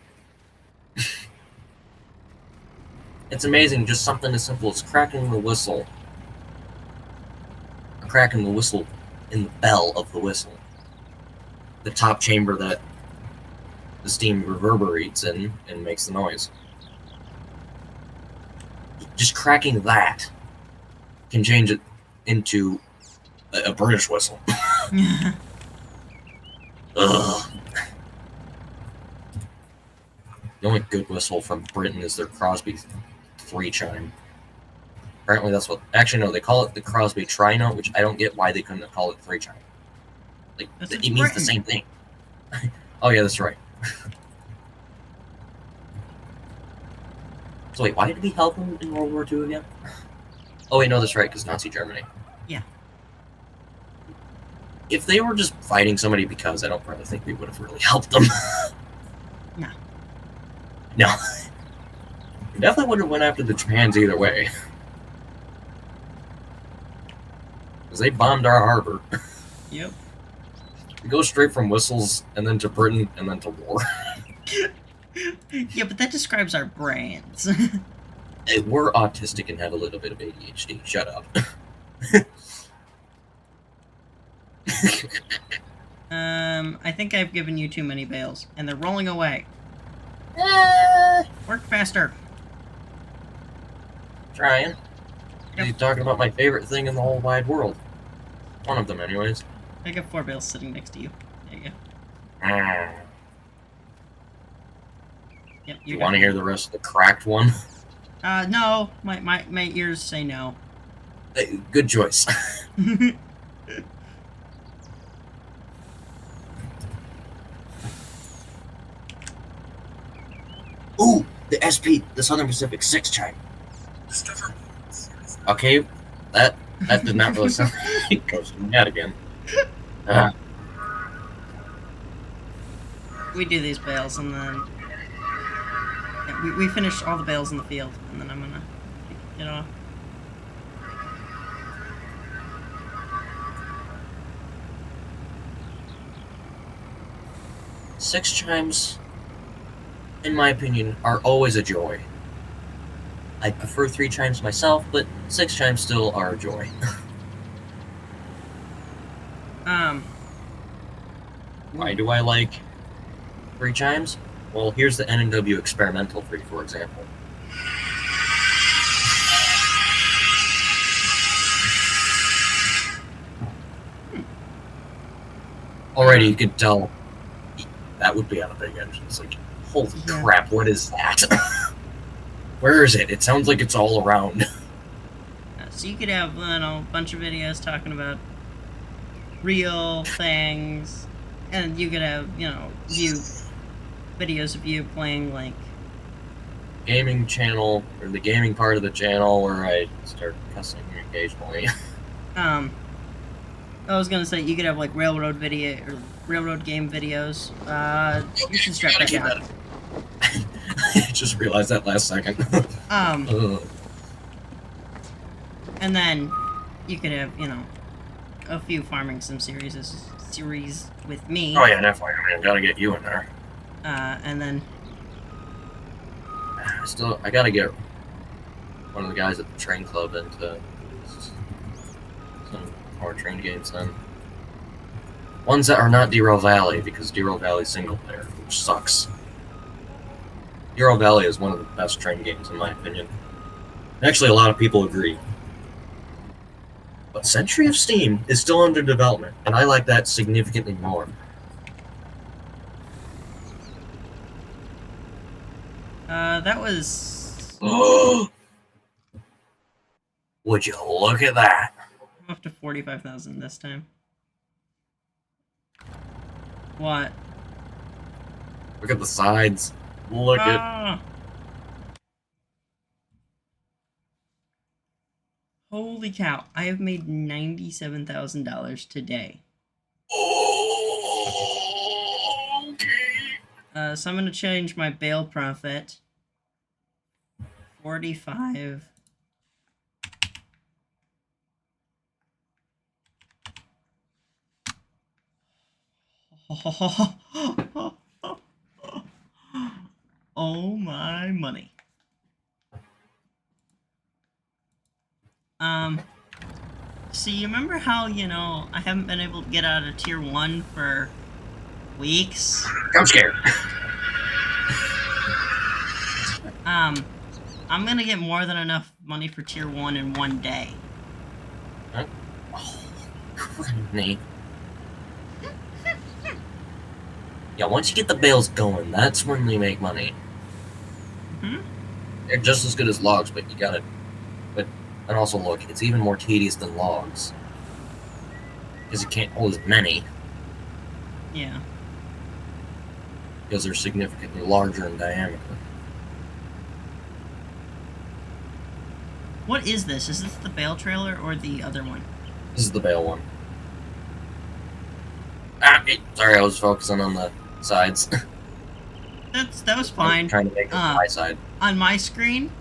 [SPEAKER 1] It's amazing, just something as simple as cracking the whistle. Or cracking the whistle in the bell of the whistle. The top chamber that the steam reverberates in and makes the noise. Just cracking that can change it into a British whistle. Ugh. The only good whistle from Britain is their Crosby 3-chime. Apparently that's what... Actually, no, they call it the Crosby tri-note, which I don't get why they couldn't have called it 3-chime. Like,
[SPEAKER 2] That's
[SPEAKER 1] it means
[SPEAKER 2] Britain.
[SPEAKER 1] the same thing. Oh, yeah, that's right. So wait, why did we help them in World War II again? Oh wait, no, that's right, because Nazi Germany.
[SPEAKER 2] Yeah.
[SPEAKER 1] If they were just fighting somebody because, I don't really think we would have really helped them.
[SPEAKER 2] No.
[SPEAKER 1] No. We definitely would have went after the Japans either way. Because they bombed our harbor.
[SPEAKER 2] Yep.
[SPEAKER 1] We go straight from whistles, and then to Britain, and then to war.
[SPEAKER 2] Yeah, but that describes our brains.
[SPEAKER 1] We're autistic and have a little bit of ADHD. Shut up.
[SPEAKER 2] I think I've given you too many bales, and they're rolling away.
[SPEAKER 4] Ah,
[SPEAKER 2] Work faster.
[SPEAKER 1] Trying. You're talking about my favorite thing in the whole wide world. One of them, anyways.
[SPEAKER 2] I got 4 bales sitting next to you. There you go.
[SPEAKER 1] Ah.
[SPEAKER 2] Yep.
[SPEAKER 1] You want to hear the rest of the cracked one?
[SPEAKER 2] No. My ears say no.
[SPEAKER 1] Good choice. Ooh, the SP, the Southern Pacific 6-chime.
[SPEAKER 3] Discover.
[SPEAKER 1] Okay, that did not really sound like it goes from that again.
[SPEAKER 2] We do these bales, and then yeah, we finish all the bales in the field, and then I'm gonna get off.
[SPEAKER 1] Six chimes, in my opinion, are always a joy. I prefer 3 chimes myself, but 6 chimes still are a joy. Why do I like 3 chimes? Well, here's the N&W experimental 3, for example. Already you could tell that would be on a big engine. It's like, holy crap, what is that? Where is it? It sounds like it's all around.
[SPEAKER 2] So you could have, a bunch of videos talking about real things, and you could have, videos of you playing, like...
[SPEAKER 1] Gaming channel, or the gaming part of the channel, where I start cussing occasionally.
[SPEAKER 2] I was gonna say, you could have, like, railroad game videos. You should strap that down.
[SPEAKER 1] I just realized that last second.
[SPEAKER 2] And then you could have, a few farming sim series with me.
[SPEAKER 1] Oh yeah, definitely. I mean, I've got to get you in there.
[SPEAKER 2] And then
[SPEAKER 1] I gotta get one of the guys at the train club into some more train games then. Ones that are not Derail Valley, because Derail Valley's single player, which sucks. Derail Valley is one of the best train games in my opinion. Actually, a lot of people agree. But Century of Steam is still under development, and I like that significantly more.
[SPEAKER 2] That was
[SPEAKER 1] Would you look at that?
[SPEAKER 2] I'm up to 45,000 this time. What?
[SPEAKER 1] Look at the sides. Look at.
[SPEAKER 2] Ah! Holy cow! I have made $97,000 today.
[SPEAKER 1] Oh, okay.
[SPEAKER 2] So I'm gonna change my bail profit. 45. Oh my money. So you remember how, I haven't been able to get out of tier 1 for weeks?
[SPEAKER 1] I'm scared.
[SPEAKER 2] I'm gonna get more than enough money for tier 1 in one day.
[SPEAKER 1] Huh? Oh, criminy. Yeah, once you get the bales going, that's when they make money. They're just as good as logs, but you gotta. And also, look, it's even more tedious than logs. Because you can't hold as many.
[SPEAKER 2] Yeah.
[SPEAKER 1] Because they're significantly larger in diameter.
[SPEAKER 2] What is this? Is this the bale trailer or the other one?
[SPEAKER 1] This is the bale one. Sorry, I was focusing on the sides.
[SPEAKER 2] That was fine.
[SPEAKER 1] I'm trying to make it my side.
[SPEAKER 2] On my screen,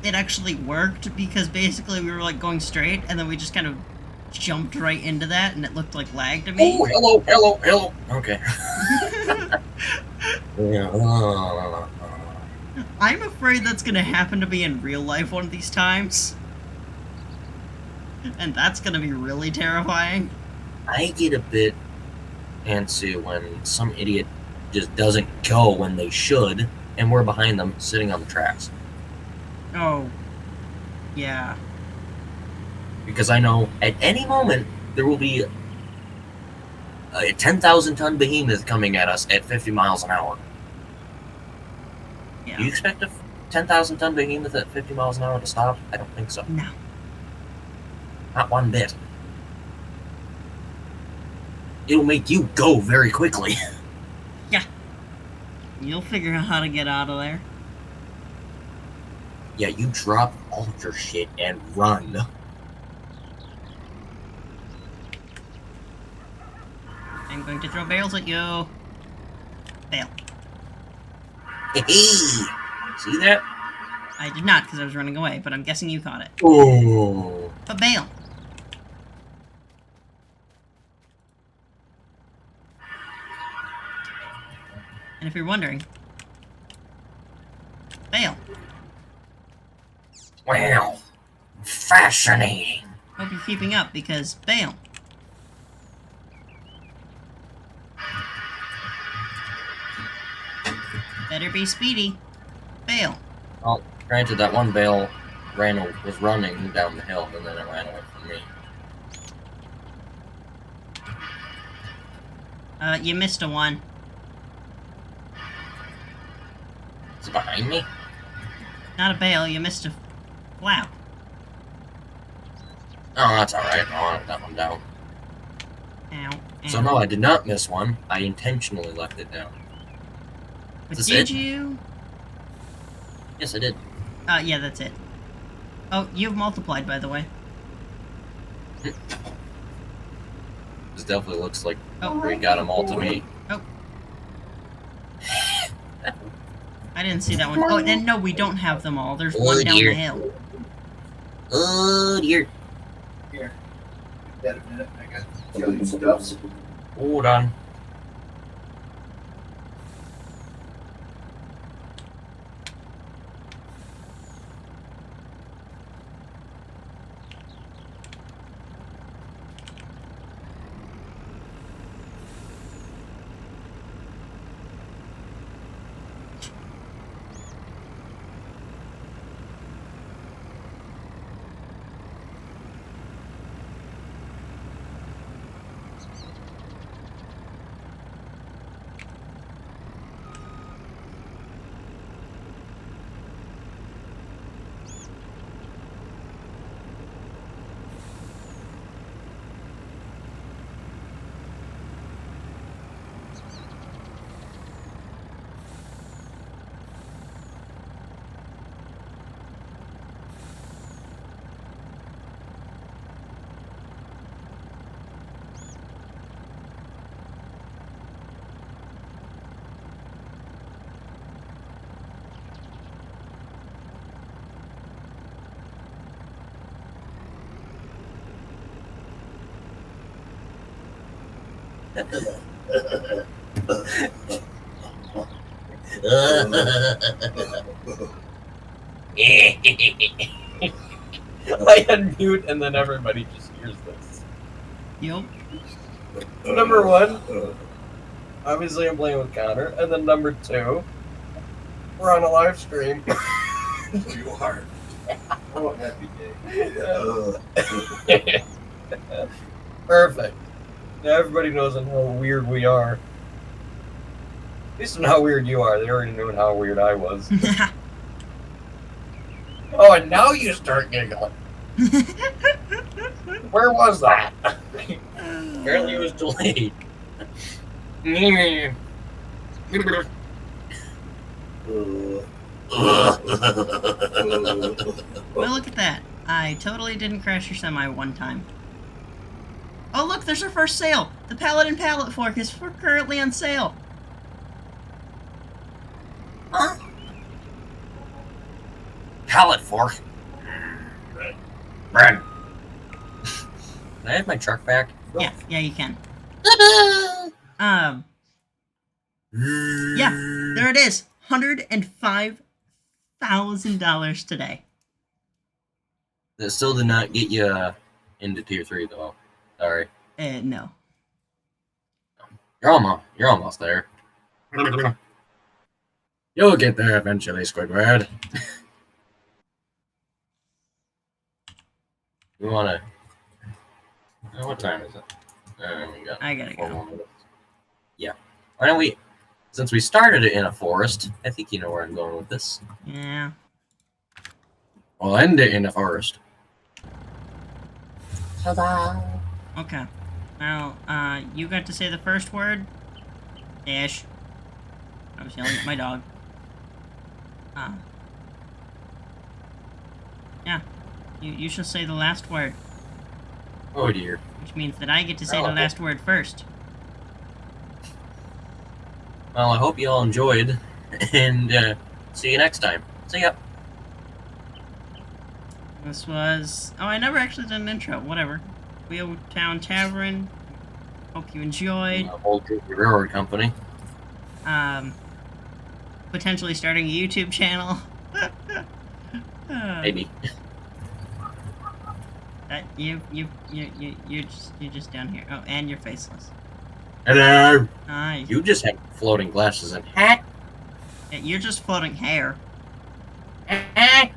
[SPEAKER 2] it actually worked because basically we were like going straight and then we just kind of jumped right into that and it looked like lag to me.
[SPEAKER 1] Oh, hello. Okay. Yeah.
[SPEAKER 2] I'm afraid that's gonna happen to me in real life one of these times. And that's gonna be really terrifying.
[SPEAKER 1] I get a bit antsy when some idiot just doesn't go when they should, and we're behind them sitting on the tracks.
[SPEAKER 2] Oh. Yeah.
[SPEAKER 1] Because I know at any moment there will be a 10,000 ton behemoth coming at us at 50 miles an hour.
[SPEAKER 2] Yeah.
[SPEAKER 1] Do you expect a 10,000 ton behemoth at 50 miles an hour to stop? I don't think so.
[SPEAKER 2] No.
[SPEAKER 1] Not one bit. It'll make you go very quickly.
[SPEAKER 2] Yeah. You'll figure out how to get out of there.
[SPEAKER 1] Yeah, you drop all of your shit and run.
[SPEAKER 2] I'm going to throw barrels at you. Fail.
[SPEAKER 1] Hey, see that?
[SPEAKER 2] I did not because I was running away, but I'm guessing you caught it.
[SPEAKER 1] Oh.
[SPEAKER 2] But bail. And if you're wondering, bail.
[SPEAKER 1] Wow. Fascinating.
[SPEAKER 2] Hope you're keeping up because bail. Better be speedy. Bail.
[SPEAKER 1] Well, granted, that one bale was running down the hill, and then it ran away from me.
[SPEAKER 2] You missed a one.
[SPEAKER 1] Is it behind me?
[SPEAKER 2] Not a bail, you missed a flap.
[SPEAKER 1] Oh, that's alright. I'll knock that one down.
[SPEAKER 2] Ow.
[SPEAKER 1] So no, I did not miss one. I intentionally left it down.
[SPEAKER 2] But
[SPEAKER 1] Is
[SPEAKER 2] did
[SPEAKER 1] this it?
[SPEAKER 2] you?
[SPEAKER 1] Yes, I did.
[SPEAKER 2] Yeah, that's it. Oh, you've multiplied, by the way.
[SPEAKER 1] This definitely looks like
[SPEAKER 2] Oh.
[SPEAKER 1] we got them all to me.
[SPEAKER 2] Oh. I didn't see that one. Oh, and no, we don't have them all. There's one down
[SPEAKER 1] dear.
[SPEAKER 2] the hill.
[SPEAKER 1] Oh dear.
[SPEAKER 5] Here. Got a minute. I got to show you stuffs.
[SPEAKER 1] Hold on. I unmute and then everybody just hears this.
[SPEAKER 2] Yup.
[SPEAKER 1] Number one, obviously I'm playing with Connor, and then number two, we're on a live stream.
[SPEAKER 5] You are. Oh, happy day.
[SPEAKER 1] Perfect. Now everybody knows how weird we are. At least how weird you are. They already knew how weird I was. Oh, and now you start giggling. Where was that? Apparently it was delayed.
[SPEAKER 2] Well, look at that. I totally didn't crash your semi one time. Oh, look, there's our first sale. The Paladin Pallet Fork is currently on sale.
[SPEAKER 1] Huh? Pallet fork. Brad. Can I have my truck back?
[SPEAKER 2] Yeah, you can. Yeah, there it is. $105,000 today.
[SPEAKER 1] That still did not get you into tier 3 though. Sorry.
[SPEAKER 2] No.
[SPEAKER 1] You're almost there. You'll get there eventually, Squidward. We wanna... what time is it?
[SPEAKER 2] I gotta go.
[SPEAKER 1] Yeah. Why don't we... Since we started it in a forest, I think you know where I'm going with this.
[SPEAKER 2] Yeah.
[SPEAKER 1] We'll end it in a forest. Ta-da!
[SPEAKER 2] Okay. Now, you got to say the first word. Ish. I was yelling at my dog. Yeah. You shall say the last word.
[SPEAKER 1] Oh dear.
[SPEAKER 2] Which means that I get to say the last word first.
[SPEAKER 1] Well, I hope you all enjoyed, and see you next time. See ya.
[SPEAKER 2] This was... Oh, I never actually did an intro. Whatever. Wheeltown Tavern. Hope you enjoyed.
[SPEAKER 1] Old Railroad Company.
[SPEAKER 2] Potentially starting a YouTube channel.
[SPEAKER 1] Maybe.
[SPEAKER 2] You're just down here. Oh, and you're faceless.
[SPEAKER 1] Hello.
[SPEAKER 2] Hi.
[SPEAKER 1] You just have floating glasses and hat.
[SPEAKER 2] Yeah, you're just floating hair. Okay.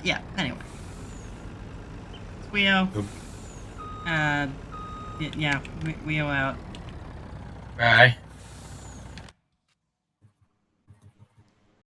[SPEAKER 2] Yeah. Anyway. It's Weo. Yeah. Weo out.
[SPEAKER 1] Bye.